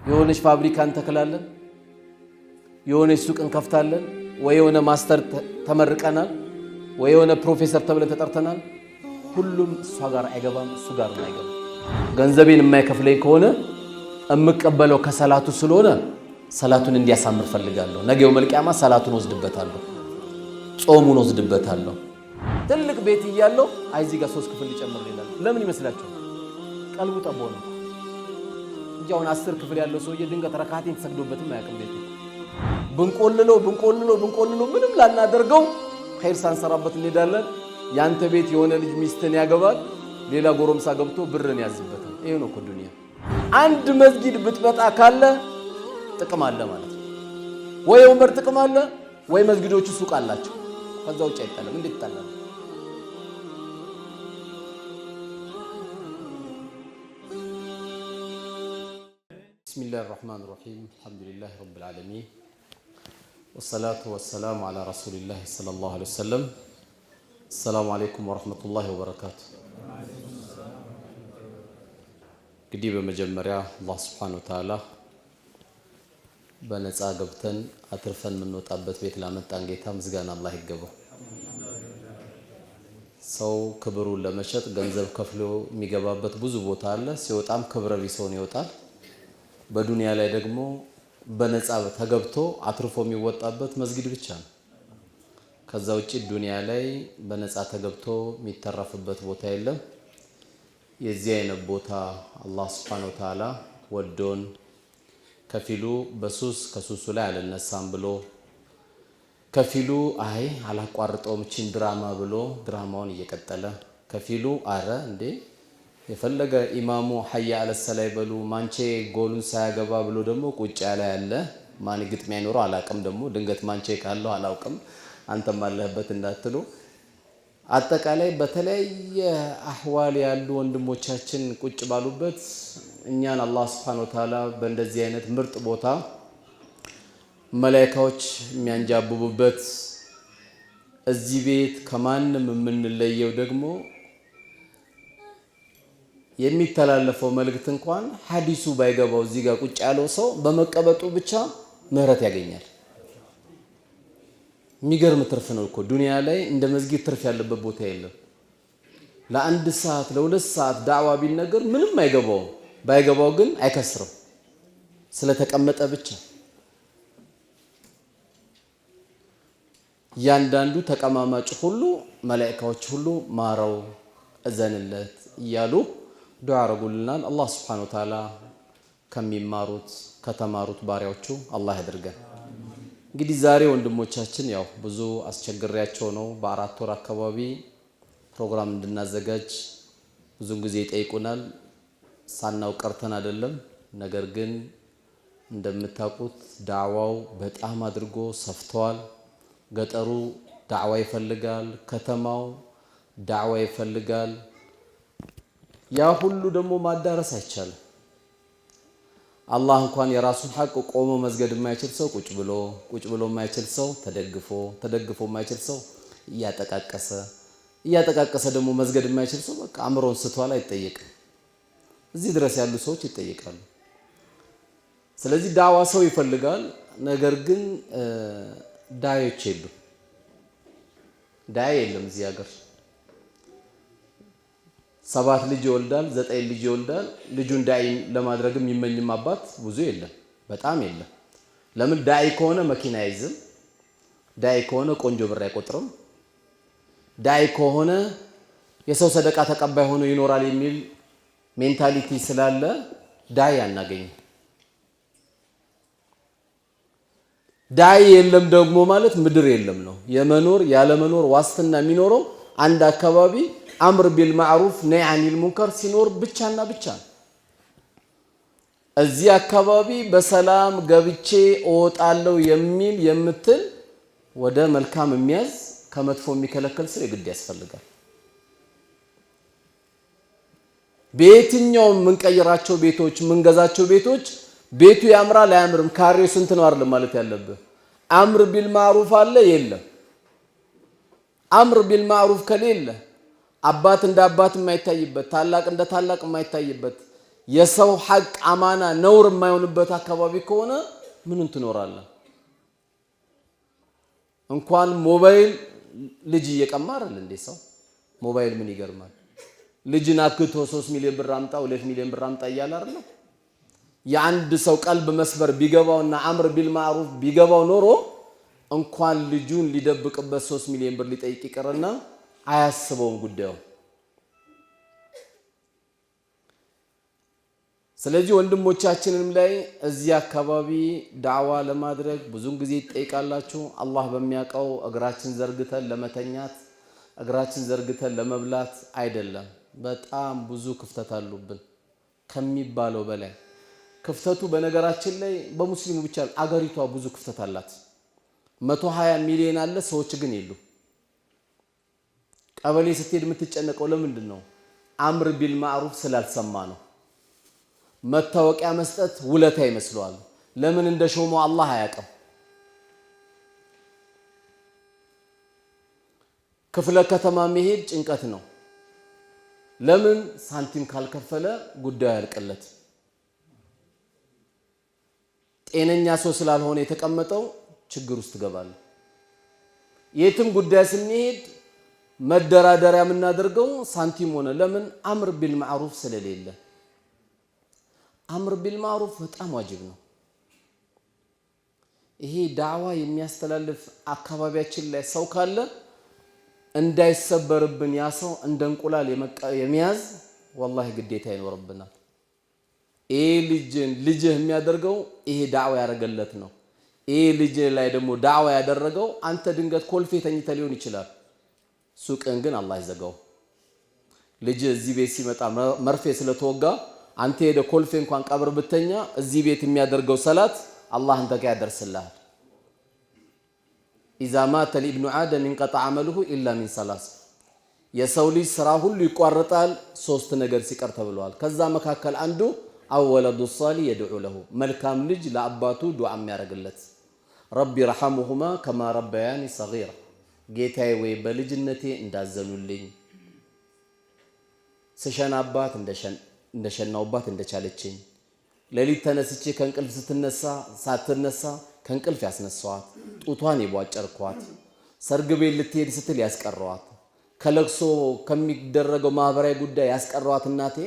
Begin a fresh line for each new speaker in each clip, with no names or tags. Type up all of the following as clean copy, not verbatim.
የሆነች ፋብሪካ እንተክላለን፣ የሆነች ሱቅ እንከፍታለን፣ ወይ የሆነ ማስተር ተመርቀናል፣ ወይ የሆነ ፕሮፌሰር ተብለን ተጠርተናል። ሁሉም እሷ ጋር አይገባም፣ እሱ ጋር አይገባም። ገንዘቤን የማይከፍለኝ ከሆነ እምቀበለው ከሰላቱ ስለሆነ ሰላቱን እንዲያሳምር ፈልጋለሁ። ነገው መልቂያማ ሰላቱን ወስድበታለሁ፣ ጾሙን ወስድበታለሁ። ትልቅ ቤት እያለው እዚህ ጋር 3 ክፍል ሊጨምር ይላል። ለምን ይመስላችኋል? ቀልቡ ጠቦ ነው እንጂ አሁን 10 ክፍል ያለው ሰውዬ ድንገት ረካቴን ተሰግዶበትም አያውቅም። ቤቱ ብንቆልለው ምንም ላናደርገው ኸይር ሳንሰራበት እንሄዳለን። ያንተ ቤት የሆነ ልጅ ሚስትን ያገባል፣ ሌላ ጎረምሳ ገብቶ ብርን ያዝበታል። ይሄ ነው እኮ ዱንያ። አንድ መስጊድ ብትበጣ ካለ ጥቅም አለ ማለት ነው። ወይ ወንበር ጥቅም አለ፣ ወይ መስጊዶቹ ሱቅ አላቸው። ከዛ ውጭ አይጣለም። እንዴት ይጣላል? ቢስሚላሂር ረህማኒር ረሂም አልሐምዱሊላሂ ረቢል ዓለሚን ወሰላቱ ወሰላሙ ዐላ ረሱሊላሂ ሰለላሁ ዐለይሂ ወሰለም። አሰላሙ አለይኩም ወረህመቱላሂ ወበረካቱ። እንግዲህ በመጀመሪያ አላህ ሱብሓነሁ ወተዓላ በነፃ ገብተን አትርፈን የምንወጣበት ቤት ላመጣን ጌታ ምስጋና አላህ ይገባው። ሰው ክብሩን ለመሸጥ ገንዘብ ከፍሎ የሚገባበት ብዙ ቦታ አለ። ሲወጣም ክብረ ቢሶን ይወጣል። በዱንያ ላይ ደግሞ በነፃ ተገብቶ አትርፎ የሚወጣበት መስጊድ ብቻ ነው። ከዛ ውጪ ዱንያ ላይ በነፃ ተገብቶ የሚተረፍበት ቦታ የለም። የዚህ አይነት ቦታ አላህ ሱብሓነሁ ወተዓላ ወዶን ከፊሉ በሱስ ከሱሱ ላይ አልነሳም ብሎ ከፊሉ አይ አላቋርጠውም እቺን ድራማ ብሎ ድራማውን እየቀጠለ ከፊሉ አረ እንዴ የፈለገ ኢማሙ ሐያ አለ ሰላይ በሉ ማንቼ ጎሉን ሳያገባ ብሎ ደግሞ ቁጭ ያለ ያለ ማን ግጥሚያ ይኖረው አላቅም። ደግሞ ድንገት ማንቼ ካለው አላውቅም አንተም አለህበት እንዳትሉ አጠቃላይ በተለያየ አህዋል ያሉ ወንድሞቻችን ቁጭ ባሉበት እኛን አላህ Subhanahu Wa Ta'ala በእንደዚህ አይነት ምርጥ ቦታ መላእክቶች የሚያንጃብቡበት እዚህ ቤት ከማንም የምንለየው ደግሞ የሚተላለፈው መልእክት እንኳን ሐዲሱ ባይገባው እዚህ ጋር ቁጭ ያለው ሰው በመቀበጡ ብቻ ምህረት ያገኛል። የሚገርም ትርፍ ነው እኮ ዱንያ ላይ እንደ መስጊድ ትርፍ ያለበት ቦታ የለም። ለአንድ ሰዓት ለሁለት ሰዓት ዳዕዋ ቢነገር ምንም አይገባው፣ ባይገባው ግን አይከስረው ስለተቀመጠ ብቻ። ያንዳንዱ ተቀማማጭ ሁሉ መላእክቶች ሁሉ ማረው እዘንለት እያሉ ዱዓ አረጉልናል። አላህ Subhanahu Wa Ta'ala ከሚማሩት ከተማሩት ባሪያዎቹ አላህ ያድርገን። እንግዲህ ዛሬ ወንድሞቻችን ያው ብዙ አስቸግሪያቸው ነው በአራት ወር አካባቢ ፕሮግራም እንድናዘጋጅ ብዙ ጊዜ ይጠይቁናል። ሳናው ቀርተን አይደለም። ነገር ግን እንደምታውቁት ዳዕዋው በጣም አድርጎ ሰፍቷል። ገጠሩ ዳዕዋ ይፈልጋል፣ ከተማው ዳዕዋ ይፈልጋል። ያ ሁሉ ደግሞ ማዳረስ አይቻልም። አላህ እንኳን የራሱን ሐቅ ቆሞ መስገድ የማይችል ሰው ቁጭ ብሎ የማይችል ሰው ተደግፎ የማይችል ሰው እያጠቃቀሰ ደግሞ መስገድ የማይችል ሰው በቃ አምሮን ስቷል፣ አይጠየቅም። እዚህ ድረስ ያሉ ሰዎች ይጠየቃሉ። ስለዚህ ዳዕዋ ሰው ይፈልጋል። ነገር ግን ዳዮች የሉም። ዳይ የለም እዚህ ሀገር 7 ልጅ ይወልዳል፣ 9 ልጅ ይወልዳል። ልጁን ዳይ ለማድረግም የሚመኝም አባት ብዙ የለም፣ በጣም የለም። ለምን ዳይ ከሆነ መኪና አይዝም፣ ዳይ ከሆነ ቆንጆ ብር አይቆጥርም፣ ዳይ ከሆነ የሰው ሰደቃ ተቀባይ ሆኖ ይኖራል የሚል ሜንታሊቲ ስላለ ዳይ አናገኝም። ዳይ የለም ደግሞ ማለት ምድር የለም ነው። የመኖር ያለመኖር ዋስትና የሚኖረው አንድ አካባቢ አምር ቢል ማዕሩፍ ነይ አኒል ሙንከር ሲኖር ብቻና ብቻ። እዚህ አካባቢ በሰላም ገብቼ እወጣለሁ የሚል የምትል ወደ መልካም የሚያዝ ከመጥፎ የሚከለከል ሰው የግድ ያስፈልጋል። በየትኛውም የምንቀይራቸው ቤቶች የምንገዛቸው ቤቶች ቤቱ ያምራል አያምርም ካሬው ስንት ነው አይደለም ማለት ያለብህ። አምር ቢል ማዕሩፍ አለ የለም። አምር ቢል ማዕሩፍ ከሌለ አባት እንደ አባት የማይታይበት ታላቅ እንደ ታላቅ የማይታይበት የሰው ሐቅ አማና ነውር የማይሆንበት አካባቢ ከሆነ ምንን ትኖራለህ? እንኳን ሞባይል ልጅ እየቀማ አይደል እንዴ ሰው ሞባይል ምን ይገርማል? ልጅን አክቶ 3 ሚሊዮን ብር አምጣ 2 ሚሊዮን ብር አምጣ እያለ አይደል? የአንድ ሰው ቀልብ መስበር ቢገባውና አምር ቢል ማዕሩፍ ቢገባው ኖሮ እንኳን ልጁን ሊደብቅበት 3 ሚሊዮን ብር ሊጠይቅ ይቀርና አያስበውም ጉዳዩ። ስለዚህ ወንድሞቻችንም ላይ እዚህ አካባቢ ዳዕዋ ለማድረግ ብዙን ጊዜ ይጠይቃላችሁ። አላህ በሚያውቀው እግራችን ዘርግተን ለመተኛት እግራችን ዘርግተን ለመብላት አይደለም። በጣም ብዙ ክፍተት አሉብን ከሚባለው በላይ። ክፍተቱ በነገራችን ላይ በሙስሊሙ ብቻ አገሪቷ ብዙ ክፍተት አላት። 120 ሚሊዮን አለ፣ ሰዎች ግን የሉ። ቀበሌ ስትሄድ የምትጨነቀው ለምንድን ነው? አምር ቢል ማዕሩፍ ስላልሰማ ነው። መታወቂያ መስጠት ውለታ ይመስለዋል። ለምን እንደሾመው አላህ አያውቅም። ክፍለ ከተማ መሄድ ጭንቀት ነው። ለምን? ሳንቲም ካልከፈለ ጉዳዩ ያልቅለት። ጤነኛ ሰው ስላልሆነ የተቀመጠው ችግር ውስጥ ትገባለህ። የትም ጉዳይ ስንሄድ መደራደሪያ የምናደርገው ሳንቲም ሆነ። ለምን? አምር ቢል ማዕሩፍ ስለሌለ። አምር ቢል ማዕሩፍ በጣም ዋጅብ ነው። ይሄ ዳዕዋ የሚያስተላልፍ አካባቢያችን ላይ ሰው ካለ እንዳይሰበርብን ያ ሰው እንደ እንቁላል የሚያዝ ወላሂ ግዴታ ይኖርብናል። ይሄ ልጅህ የሚያደርገው ይሄ ዳዕዋ ያደረገለት ነው። ይሄ ልጅ ላይ ደግሞ ዳዕዋ ያደረገው አንተ ድንገት ኮልፌ ተኝተህ ሊሆን ይችላል። ሱቅን ግን አላህ ይዘጋው። ልጅ እዚህ ቤት ሲመጣ መርፌ ስለተወጋ አንተ ሄደ ኮልፌ እንኳን ቀብር ብተኛ እዚህ ቤት የሚያደርገው ሰላት አላህ አንተ ጋር ያደርስልሃል። ኢዛ ማተ ኢብኑ አደም እንቀጣ አመሉሁ ኢላ ሚን ሰላስ። የሰው ልጅ ስራ ሁሉ ይቋረጣል 3 ነገር ሲቀር ተብሏል። ከዛ መካከል አንዱ አወለዱ ሷሊህ የድዑ ለሁ፣ መልካም ልጅ ለአባቱ ዱዓ የሚያደርግለት። ረቢ ረሐሙሁማ ከማ ረበያኒ ሰጊራ፣ ጌታዬ ወይ በልጅነቴ እንዳዘኑልኝ ስሸናባት እንደሸናውባት እንደቻለችኝ፣ ሌሊት ተነስቼ ከእንቅልፍ ሳትነሳ ከእንቅልፍ ያስነሳዋት፣ ጡቷን የቧጨርኳት፣ ሰርግ ቤት ልትሄድ ስትል ያስቀረዋት፣ ከለቅሶ ከሚደረገው ማህበራዊ ጉዳይ ያስቀረዋት እናቴ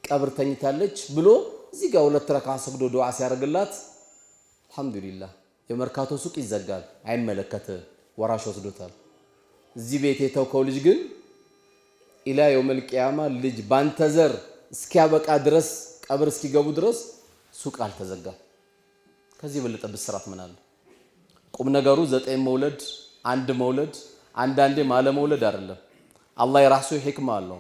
ቀብር ተኝታለች ብሎ እዚህ ጋር 2 ረካ ሰግዶ ዱዓ ሲያደርግላት አልሐምዱሊላህ። የመርካቶ ሱቅ ይዘጋል፣ አይመለከትህ፣ ወራሽ ወስዶታል። እዚህ ቤት የተውከው ልጅ ግን ኢላ የውመል ቂያማ ልጅ ባንተ ዘር እስኪያበቃ ድረስ ቀብር እስኪገቡ ድረስ ሱቅ አልተዘጋም። ከዚህ በለጠ ብስራት ምን አለ? ቁም ነገሩ 9 መውለድ 1 መውለድ አንዳንዴ ማለ መውለድ አይደለም። አላህ የራሱ ሂክማ አለው።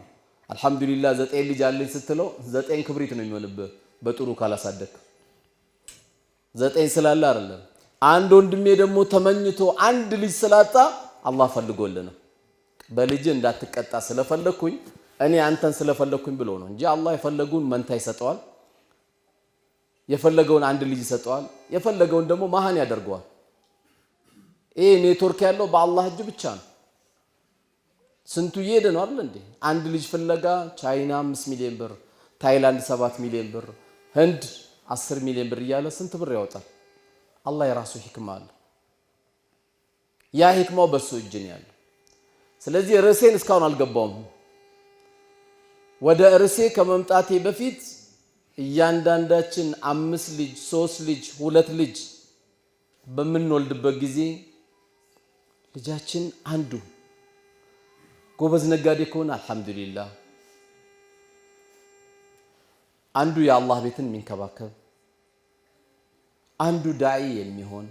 አልሐምዱሊላህ 9 ልጅ አለኝ ስትለው 9 ክብሪት ነው የሚሆንብህ በጥሩ ካላሳደክ። 9 ስላለ አይደለም። አንድ ወንድሜ ደግሞ ተመኝቶ 1 ልጅ ስላጣ አላህ ፈልጎልህ ነው። በልጅ እንዳትቀጣ ስለፈለኩኝ እኔ አንተን ስለፈለኩኝ ብሎ ነው እንጂ አላህ የፈለጉን መንታ ይሰጠዋል፣ የፈለገውን 1 ልጅ ይሰጠዋል፣ የፈለገውን ደግሞ መሃን ያደርገዋል። ይሄ ኔትወርክ ያለው በአላህ እጅ ብቻ ነው። ስንቱ እየሄደ ነው አይደል እንዴ? 1 ልጅ ፍለጋ ቻይና 5 ሚሊዮን ብር፣ ታይላንድ 7 ሚሊዮን ብር፣ ህንድ 10 ሚሊዮን ብር እያለ ስንት ብር ያወጣል። አላህ የራሱ ሂክማ አለ። ያ ሂክማው በሱ እጅ ነው ያለው። ስለዚህ ርዕሴን እስካሁን አልገባውም። ወደ ርዕሴ ከመምጣቴ በፊት እያንዳንዳችን 5 ልጅ 3 ልጅ 2 ልጅ በምንወልድበት ጊዜ ልጃችን አንዱ ጎበዝ ነጋዴ ከሆነ አልሐምዱሊላህ፣ አንዱ የአላህ ቤትን የሚንከባከብ፣ አንዱ ዳዒ የሚሆን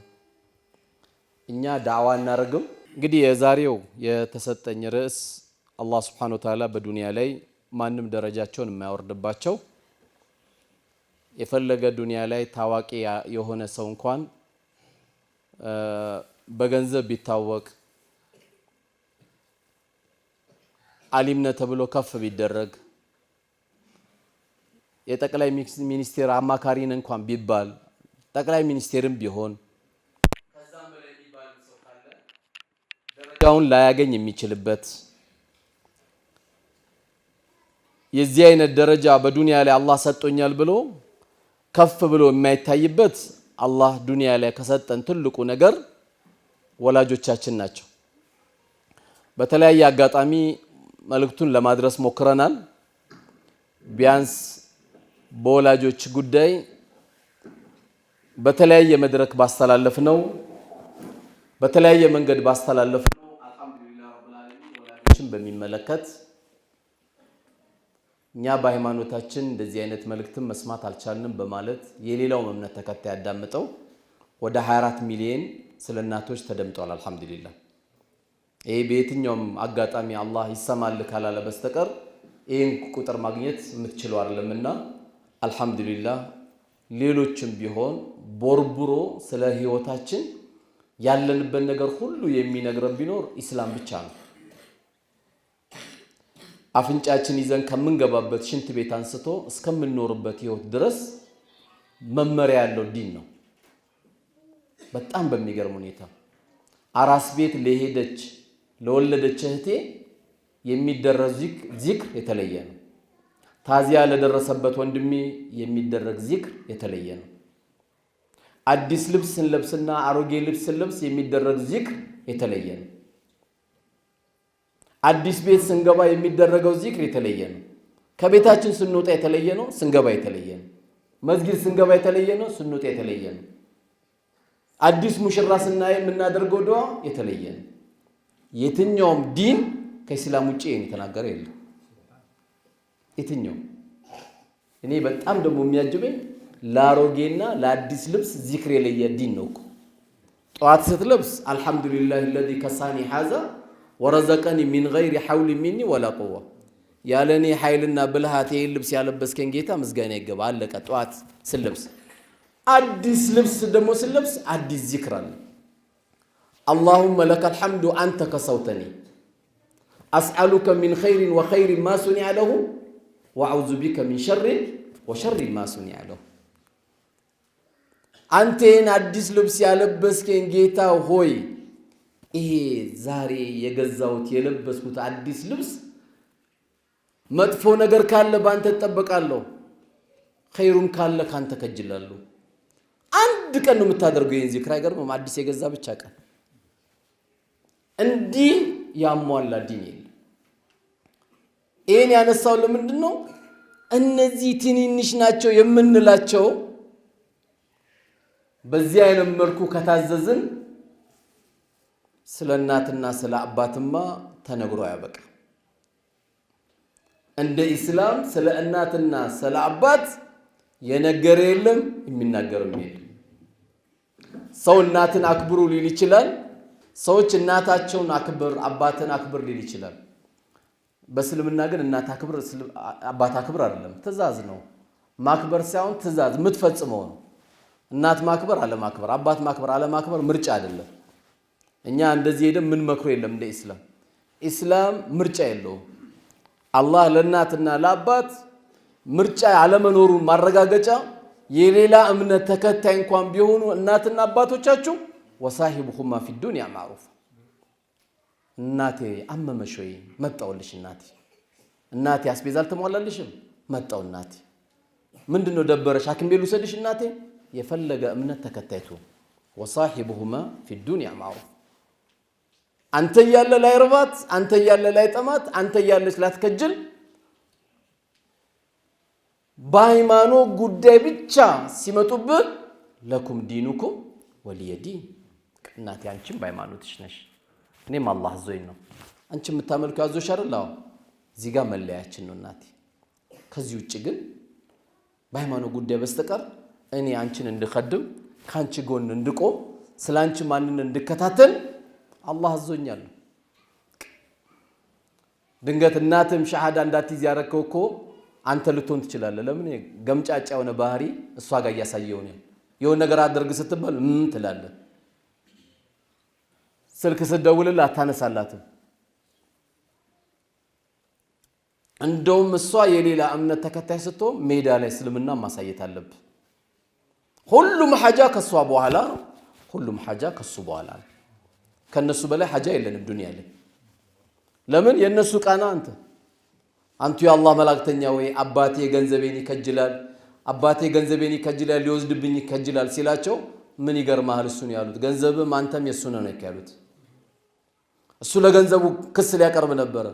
እኛ ዳዕዋ እናደርግም። እንግዲህ የዛሬው የተሰጠኝ ርዕስ አላህ ሱብሓነሁ ወተዓላ በዱንያ ላይ ማንም ደረጃቸውን የማያወርድባቸው የፈለገ ዱንያ ላይ ታዋቂ የሆነ ሰው እንኳን በገንዘብ ቢታወቅ አሊምነ ተብሎ ከፍ ቢደረግ የጠቅላይ ሚኒስቴር አማካሪን እንኳን ቢባል ጠቅላይ ሚኒስቴርም ቢሆን ከዛም በላይ ቢባል ሰው ካለ ደረጃውን ላያገኝ የሚችልበት የዚህ አይነት ደረጃ በዱንያ ላይ አላህ ሰጥቶኛል ብሎ ከፍ ብሎ የማይታይበት አላህ ዱንያ ላይ ከሰጠን ትልቁ ነገር ወላጆቻችን ናቸው። በተለያየ አጋጣሚ መልእክቱን ለማድረስ ሞክረናል። ቢያንስ በወላጆች ጉዳይ በተለያየ መድረክ ባስተላለፍነው በተለያየ መንገድ ባስተላለፍነው አልሐምዱሊላህ ረብል ዓለሚን ወላጆችን በሚመለከት እኛ በሃይማኖታችን እንደዚህ አይነት መልእክትን መስማት አልቻልንም በማለት የሌላው እምነት ተከታይ ያዳምጠው ወደ 24 ሚሊዮን ስለ እናቶች ተደምጧል። አልሐምዱሊላህ ይሄ በየትኛውም አጋጣሚ አላህ ይሰማል ካላለ በስተቀር ይሄን ቁጥር ማግኘት የምትችለው አይደለምና አልሐምዱሊላህ ሌሎችም ቢሆን ቦርቡሮ ስለ ህይወታችን ያለንበት ነገር ሁሉ የሚነግረን ቢኖር ኢስላም ብቻ ነው። አፍንጫችን ይዘን ከምንገባበት ሽንት ቤት አንስቶ እስከምንኖርበት ህይወት ድረስ መመሪያ ያለው ዲን ነው። በጣም በሚገርም ሁኔታ አራስ ቤት ለሄደች ለወለደች እህቴ የሚደረግ ዚክር የተለየ ነው። ታዚያ ለደረሰበት ወንድሜ የሚደረግ ዚክር የተለየ ነው። አዲስ ልብስ ስንለብስና አሮጌ ልብስ ስንለብስ የሚደረግ ዚክር የተለየ ነው። አዲስ ቤት ስንገባ የሚደረገው ዚክር የተለየ ነው። ከቤታችን ስንወጣ የተለየ ነው፣ ስንገባ የተለየ ነው። መስጊድ ስንገባ የተለየ ነው፣ ስንወጣ የተለየ ነው። አዲስ ሙሽራ ስናይ የምናደርገው ዱዓ የተለየ ነው። የትኛውም ዲን ከኢስላም ውጪ የተናገረ የለም። የትኛው እኔ በጣም ደግሞ የሚያጅበኝ ለአሮጌና ለአዲስ ልብስ ዚክር የለየ ዲን ነው እኮ። ጠዋት ስትለብስ አልሐምዱሊላህ الذي كساني هذا ورزقني من غير حول مني ولا قوة ያለኔ ኃይልና ብልሃት ይሄን ልብስ ያለበስከኝ ጌታ ምስጋና ይገባ። አለቀ። ጠዋት ስለብስ አዲስ ልብስ ደግሞ ስለብስ አዲስ ዚክር አለ። اللهم لك الحمد أنت كسوتني أسألك من خير وخير ما صنع له وأعوذ بك من شر وشر ما صنع له አንተን አዲስ ልብስ ያለበስከኝ ጌታ ሆይ ይሄ ዛሬ የገዛውት የለበስኩት አዲስ ልብስ መጥፎ ነገር ካለ ባንተ ተጠበቃለሁ፣ ኸይሩን ካለ ካንተ ከጅላለሁ። አንድ ቀን ነው የምታደርገው ይሄን ዚክር። አይገርምም? አዲስ የገዛ ብቻ ቀን እንዲህ ያሟላ ዲን የለም። ይሄን ያነሳው ለምንድን ነው? እነዚህ ትንንሽ ናቸው የምንላቸው በዚህ አይነት መልኩ ከታዘዝን ስለ እናትና ስለ አባትማ ተነግሮ ያበቃ። እንደ ኢስላም ስለ እናትና ስለ አባት የነገረ የለም፣ የሚናገርም የለም። ሰው እናትን አክብሩ ሊል ይችላል። ሰዎች እናታቸውን አክብር አባትን አክብር ሊል ይችላል። በእስልምና ግን እናት አክብር አባት አክብር አይደለም፣ ትእዛዝ ነው። ማክበር ሳይሆን ትእዛዝ የምትፈጽመው ነው። እናት ማክበር አለማክበር፣ አባት ማክበር አለማክበር ምርጫ አይደለም። እኛ እንደዚህ ሄደን ምን መክሮ የለም። እንደ ኢስላም ምርጫ የለውም። አላህ ለእናትና ለአባት ምርጫ አለመኖሩን ማረጋገጫ የሌላ እምነት ተከታይ እንኳን ቢሆኑ እናትና አባቶቻችሁ ወሳሂቡሁማ ፊ ዱንያ ማዕሩፍ። እናቴ አመመሽ ወይ? መጣውልሽ እናቴ። እናቴ አስቤዛ አልተሟላልሽም? መጣው እናቴ። ምንድነው ደበረሽ? ሐኪም ቤት ልውሰድሽ እናቴ? የፈለገ እምነት ተከታይቱ ወሳሂቡሁማ ፊ ዱንያ ማዕሩፍ። አንተ ያለ ላይ ርባት፣ አንተ ያለ ላይ ጠማት፣ አንተ ያለች ላትከጅል በሃይማኖት ጉዳይ ብቻ ሲመጡብህ ለኩም ዲኑኩም ወሊየ ዲን። እናቴ አንቺም በሃይማኖትሽ ነሽ፣ እኔም አላህ አዞኝ ነው። አንቺ የምታመልከው ያዞሽ አይደል? አዎ፣ እዚህ ጋር መለያችን ነው እናቴ። ከዚህ ውጭ ግን በሃይማኖት ጉዳይ በስተቀር እኔ አንቺን እንድኸድም ካንቺ ጎን እንድቆም ስላንቺ ማንን እንድከታተል አላህ አዞኛል። ድንገት እናትም ሸሃዳ እንዳትይዝ ያረከው እኮ አንተ ልትሆን ትችላለህ። ለምን? ገምጫጫ የሆነ ባህሪ እሷ ጋር እያሳየው ነው። የሆነ ነገር አድርግ ስትባል ትላለህ። ስልክ ስትደውልላት አታነሳላትም። እንደውም እሷ የሌላ እምነት ተከታይ ስትሆን ሜዳ ላይ እስልምና ማሳየት አለብህ። ሁሉም ሐጃ ከሷ በኋላ ነው። ሁሉም ሐጃ ከሱ በኋላ ነው። ከነሱ በላይ ሐጃ የለንም ዱንያ ላይ። ለምን? የነሱ ቃና አንቱ የአላህ መላእክተኛ ወይ አባቴ ገንዘቤን ይከጅላል አባቴ ገንዘቤን ይከጅላል ሊወስድብኝ ይከጅላል ሲላቸው ምን ይገርማል እሱን ያሉት ገንዘብም አንተም የሱ ነው ያሉት እሱ ለገንዘቡ ክስ ሊያቀርብ ነበር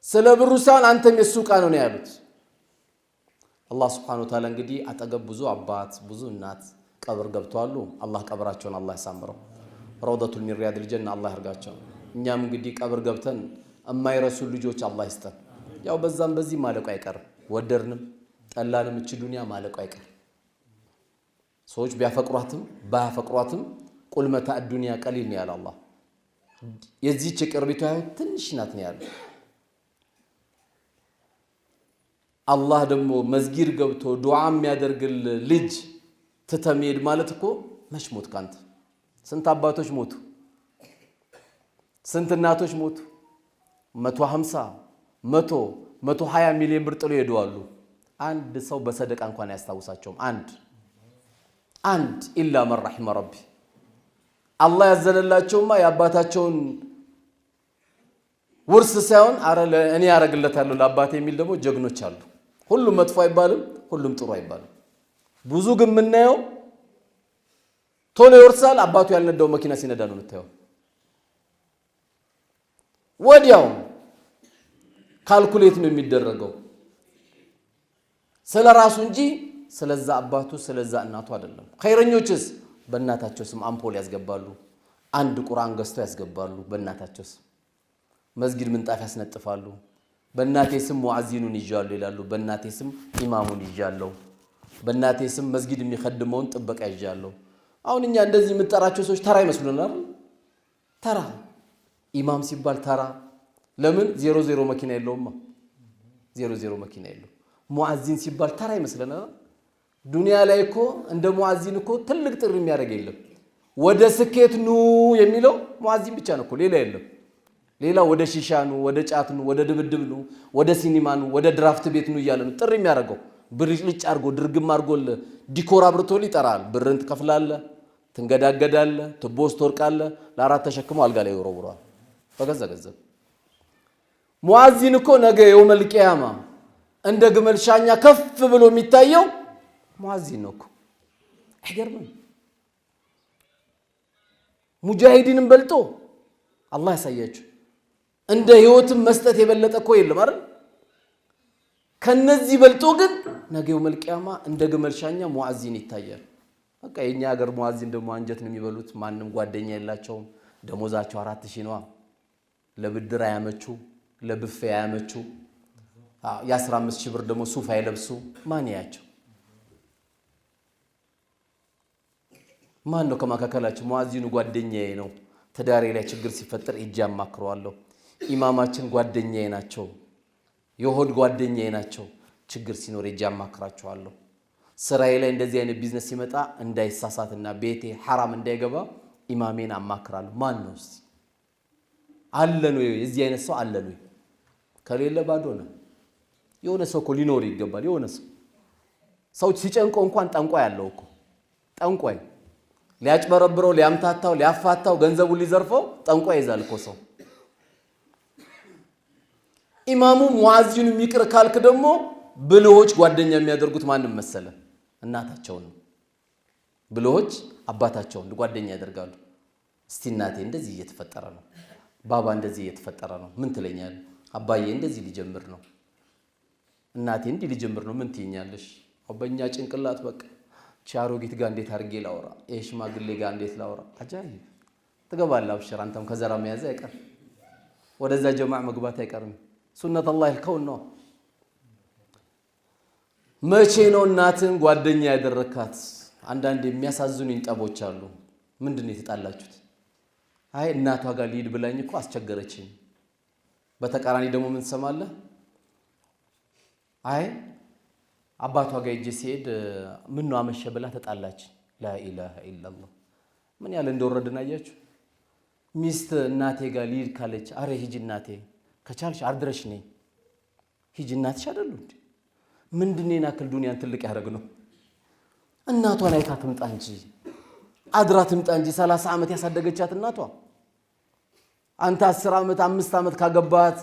ስለ ብሩ ሳይሆን አንተም የሱ ዕቃ ነው ያሉት አላህ Subhanahu Wa Ta'ala እንግዲህ አጠገብ ብዙ አባት ብዙ እናት ቀብር ገብተዋል አላህ ቀብራቸውን አላህ ያሳምረው ረውደቱል ሚን ሪያዲል ጀና አላህ ያርጋቸው እኛም እንግዲህ ቀብር ገብተን እማይረሱ ልጆች አላህ ይስጠን ያው በዛም በዚህ ማለቁ አይቀርም ወደርንም ጠላንም እቺ ዱንያ ማለቁ አይቀርም ሰዎች ቢያፈቅሯትም ባያፈቅሯትም ቁል መታ ዱንያ ቀሊል ነው ያለ አላህ የዚህች ቅርቢቷ ትንሽ ናት ነው ያለ አላህ ደግሞ መስጊድ ገብቶ ዱዓ የሚያደርግል ልጅ ተተሜድ ማለት እኮ መሽሞት ካንተ ስንት አባቶች ሞቱ ስንት እናቶች ሞቱ 150 100 120 ሚሊዮን ብር ጥሎ ይሄዳሉ አንድ ሰው በሰደቃ እንኳን ያስታውሳቸውም አንድ ኢላ መን ረሂመ ረቢ አላህ ያዘነላቸውማ ያባታቸውን ውርስ ሳይሆን አረ እኔ ያረግለታለሁ ለአባቴ የሚል ደግሞ ጀግኖች አሉ ሁሉም መጥፎ አይባልም ሁሉም ጥሩ አይባልም ብዙ ግን ምናየው ቶሎ ይወርሳል አባቱ ያልነዳው መኪና ሲነዳ ነው የምታየው ወዲያው ካልኩሌት ነው የሚደረገው ስለራሱ እንጂ ስለዛ አባቱ ስለዛ እናቱ አይደለም ኸይረኞችስ በእናታቸው ስም አምፖል ያስገባሉ አንድ ቁርአን ገዝተው ያስገባሉ በእናታቸው ስም መስጊድ ምንጣፍ ያስነጥፋሉ በእናቴ ስም ሙአዚኑን ይጃሉ ይላሉ በእናቴ ስም ኢማሙን ይጃለው በእናቴ ስም መስጊድ የሚخدመውን ጥበቃ ይጃለው አሁን እኛ እንደዚህ የምንጠራቸው ሰዎች ተራ ይመስሉናል ተራ ኢማም ሲባል ተራ ለምን 00 መኪና የለውማ 00 መኪና የለው ሙአዚን ሲባል ተራ ይመስለናል ዱንያ ላይ እኮ እንደ ሙአዚን እኮ ትልቅ ጥሪ የሚያደርግ የለም ወደ ስኬት ኑ የሚለው ሙአዚን ብቻ ነው እኮ ሌላ የለም ሌላ ወደ ሺሻ ኑ ወደ ጫት ኑ ወደ ድብድብ ኑ ወደ ሲኒማ ኑ ወደ ድራፍት ቤት ኑ እያለ ነው ጥሪ የሚያደርገው ብርጭልጭ አርጎ ድርግም አርጎል ዲኮር አብርቶል ይጠራል ብርን ትከፍላለ ትንገዳገዳለ ትቦስ ተወርቃለ ለአራት ተሸክሞ አልጋ ላይ ይወረውራል በገዛ ገንዘብ ሙአዚን እኮ ነገ የውመል ቂያማ እንደ ግመል ሻኛ ከፍ ብሎ የሚታየው ሙአዚን ነው እኮ አይገርምም ሙጃሂዲንን በልጦ አላህ ያሳያችሁ እንደ ህይወትም መስጠት የበለጠ እኮ የለም አይደል ከነዚህ በልጦ ግን ነገ የውመል ቂያማ እንደ ግመል ሻኛ ሙአዚን ይታያል በቃ የኛ ሀገር ሙአዚን ደግሞ አንጀት ነው የሚበሉት ማንንም ጓደኛ የላቸው ደሞዛቸው 4000 ነው ለብድር ያመቹ ለብፌ ያመቹ የ15000 ብር ደግሞ ሱፍ አይለብሱ ማን ያያቸው ማን ነው ከማካከላቸው ሙአዚኑ ጓደኛዬ ነው ተዳሪ ላይ ችግር ሲፈጠር እጅ ያማክረዋለሁ ኢማማችን ጓደኛዬ ናቸው የሆድ ጓደኛዬ ናቸው ችግር ሲኖር እጅ ያማክራቸዋለሁ ስራዬ ላይ እንደዚህ አይነት ቢዝነስ ሲመጣ እንዳይሳሳትና ቤቴ حرام እንዳይገባ ኢማሜን አማክራለሁ ማን ነው እስቲ አለ ነው የዚህ አይነት ሰው አለ ነው ከሌለ ባዶ ነው የሆነ ሰው እኮ ሊኖር ይገባል የሆነ ሰው ሲጨንቆ እንኳን ጠንቋይ ያለው እኮ ጠንቋይ ሊያጭበረብረው ሊያምታታው ሊያፋታው ገንዘቡን ሊዘርፈው ጠንቋይ ይዛል እኮ ሰው ኢማሙ ሙአዚኑ የሚቅር ካልክ ደግሞ ብልሆች ጓደኛ የሚያደርጉት ማንም መሰለ እናታቸው ነው ብልሆች አባታቸውን ጓደኛ ያደርጋሉ እስቲ እናቴ እንደዚህ እየተፈጠረ ነው ባባ እንደዚህ እየተፈጠረ ነው ምን ትለኛለህ አባዬ እንደዚህ ሊጀምር ነው እናቴ እንዲህ ሊጀምር ነው ምን ትይኛለሽ አባኛ ጭንቅላት በቃ ቻሮጊት ጋር እንዴት አርጌ ላውራ የሽማግሌ ጋር እንዴት ላውራ አጃይብ ትገባለህ አብሽር አንተም ከዘራ መያዝ አይቀር ወደዛ ጀማዓ መግባት አይቀርም ሱነተ አላህ الكون ነው መቼ ነው እናትን ጓደኛ ያደረካት አንዳንድ የሚያሳዝኑኝ ጠቦች አሉ ምንድነው የተጣላችሁት አይ እናቷ ጋር ሊድ ብላኝ እኮ አስቸገረችኝ በተቃራኒ ደግሞ ምን ትሰማለህ አይ አባቷ ጋር እጄ ሲሄድ ምን ነው አመሸ ብላ ተጣላች ላ ኢላሃ ኢላላህ ምን ያለ እንደወረደና አያችሁ ሚስት እናቴ ጋር ሊድ ካለች አረ ሂጂ እናቴ ከቻልሽ አርድረሽ ነኝ ሂጂ እናትሽ አይደሉ እንዴ ምንድነው ናክል ዱንያን ትልቅ ያረግ ነው እናቷን አይታ ትምጣ እንጂ አድራ ትምጣ እንጂ 30 ዓመት ያሳደገቻት እናቷ አንተ 10 ዓመት 5 ዓመት ካገባት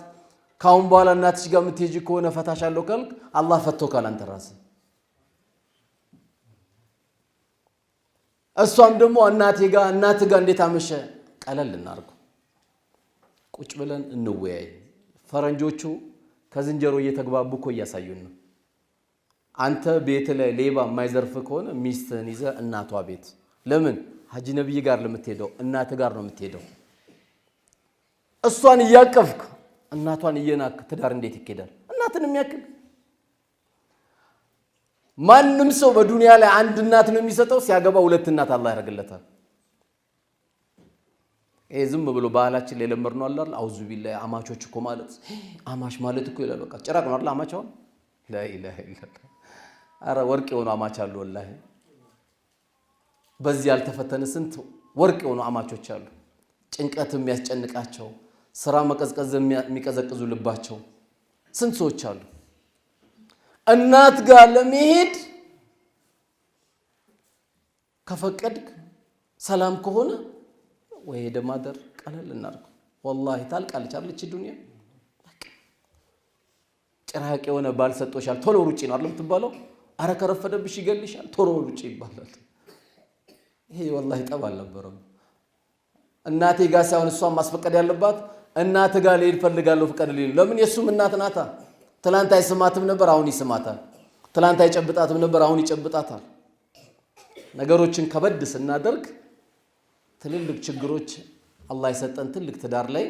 ካሁን በኋላ እናትሽ ጋር የምትሄጂ ከሆነ ፈታሻለሁ ካልክ አላህ ፈቶካል አንተ ራስህ። እሷም ደግሞ እናትህ ጋር እንዴት አመሸ ቀለል እናርገው፣ ቁጭ ብለን እንወያይ። ፈረንጆቹ ከዝንጀሮ እየተግባቡ እኮ እያሳዩን ነው። አንተ ቤት ላይ ሌባ የማይዘርፍ ከሆነ ሚስትህን ይዘህ እናቷ ቤት ለምን ሀጂ ነብይ ጋር ለምትሄደው እናት ጋር ነው የምትሄደው። እሷን እያቀፍክ እናቷን እየናክ ትዳር እንዴት ይኬዳል? እናትን የሚያክል ማንም ሰው በዱንያ ላይ አንድ እናት ነው የሚሰጠው። ሲያገባ ሁለት እናት አላህ ያደርግለታል። ይሄ ዝም ብሎ ባህላችን ላይ ለመርነው አላህ አውዙ ቢላሂ አማቾች እኮ ማለት አማሽ ማለት እኮ ይላል። በቃ ጭራቅ ነው አይደል አማች? አሁን ላኢላሃ ኢላላህ አረ ወርቅ የሆኑ አማች አሉ። ወላሂ በዚህ ያልተፈተነ ስንት ወርቅ የሆኑ አማቾች አሉ። ጭንቀት የሚያስጨንቃቸው ስራ መቀዝቀዝ የሚቀዘቅዙ ልባቸው ስንት ሰዎች አሉ። እናት ጋር ለመሄድ ከፈቀድክ ሰላም ከሆነ ወይ ደማደር ቀለል እናርኩ ወላሂ ታልቃለች አይደል እቺ ዱንያ። ጭራቅ የሆነ ባል ሰጥቶሻል ቶሎ ሩጪ ነው አይደል የምትባለው? አረ ከረፈደብሽ ይገልሻል ቶሎ ሩጪ ይባላል። ይሄ ወላሂ ጠብ አልነበረም። እናቴ ጋር ሳይሆን እሷን ማስፈቀድ ያለባት እናት ጋር ልሄድ ፈልጋለሁ ፍቀድልኝ። ለምን የሱም እናት ናታ። ትላንት አይስማትም ነበር አሁን ይስማታል። ትላንት አይጨብጣትም ነበር አሁን ይጨብጣታል። ነገሮችን ከበድ ስናደርግ ትልልቅ ችግሮች አላህ የሰጠን ትልቅ ትዳር ላይ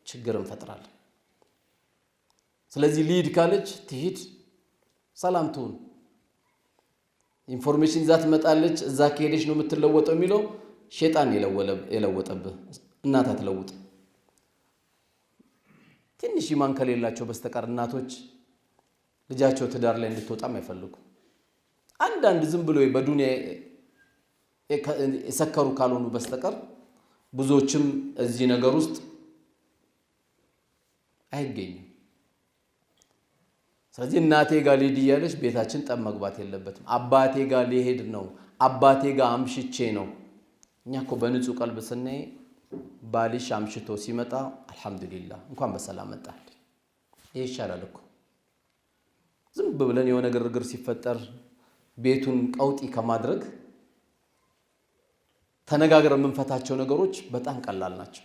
ችግር እንፈጥራለን። ስለዚህ ልሂድ ካለች ትሂድ፣ ሰላም ትሁን። ኢንፎርሜሽን ይዛ ትመጣለች። እዛ ከሄደች ነው የምትለወጠው የሚለው ሸይጣን የለወጠብህ እናት አትለውጥ። ትንሽ ኢማን ከሌላቸው በስተቀር እናቶች ልጃቸው ትዳር ላይ እንድትወጣም አይፈልጉ። አንዳንድ ዝም ብሎ በዱንያ የሰከሩ ካልሆኑ በስተቀር ብዙዎችም እዚህ ነገር ውስጥ አይገኙም። ስለዚህ እናቴ ጋር ልሂድ እያለች ቤታችን ጠብ መግባት የለበትም። አባቴ ጋር ሊሄድ ነው አባቴ ጋር አምሽቼ ነው። እኛ እኮ በንጹህ ቀልብ ስናይ ባልሽ አምሽቶ ሲመጣ አልহামዱሊላህ እንኳን በሰላም መጣህ ይሄ ይሻላል እኮ። ዝም ብለን የሆነ ግርግር ሲፈጠር ቤቱን ቀውጢ ከማድረግ ተነጋግረን የምንፈታቸው ነገሮች በጣም ቀላል ናቸው።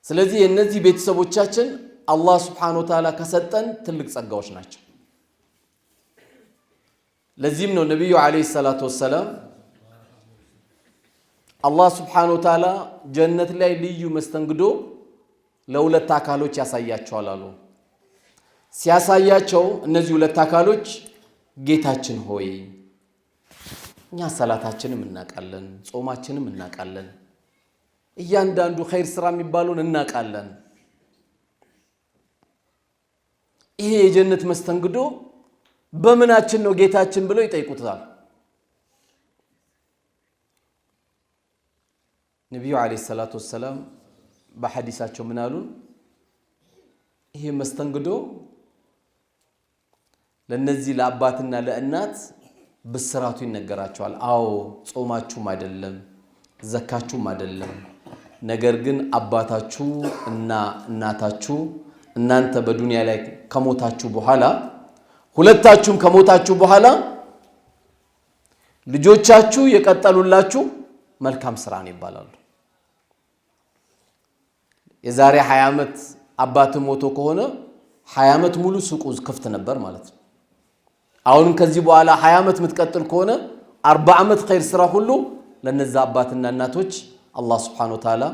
ስለዚህ እነዚህ ቤተሰቦቻችን አላህ Subhanahu Wa Ta'ala ከሰጠን ትልቅ ጸጋዎች ናቸው። ለዚህም ነው ነብዩ አለይሂ ሰላቱ ወሰለም አላህ Subhanahu Wa Ta'ala ጀነት ላይ ልዩ መስተንግዶ ለሁለት አካሎች ያሳያቸዋል አሉ። ሲያሳያቸው እነዚህ ሁለት አካሎች ጌታችን ሆይ እኛ ሰላታችንም እናቃለን፣ ጾማችንም እናቃለን፣ እያንዳንዱ ኸይር ስራ የሚባሉን እናቃለን። ይሄ የጀነት መስተንግዶ በመናችን ነው ጌታችን ብለው ይጠይቁታል። ነብዩ አለይሂ ሰላቱ ወሰለም በሐዲሳቸው ምን አሉን? ይሄ መስተንግዶ ለነዚህ ለአባትና ለእናት ብስራቱ ይነገራቸዋል። አዎ ጾማችሁም አይደለም ዘካችሁም አይደለም፣ ነገር ግን አባታችሁ እና እናታችሁ እናንተ በዱንያ ላይ ከሞታችሁ በኋላ ሁለታችሁም ከሞታችሁ በኋላ ልጆቻችሁ የቀጠሉላችሁ መልካም ስራ ነው ይባላሉ። የዛሬ 20 ዓመት አባት ሞቶ ከሆነ 20 ዓመት ሙሉ ሱቁ ክፍት ነበር ማለት ነው። አሁን ከዚህ በኋላ 20 ዓመት የምትቀጥል ከሆነ 40 ዓመት ኸይር ስራ ሁሉ ለነዛ አባትና እናቶች አላህ Subhanahu Wa Ta'ala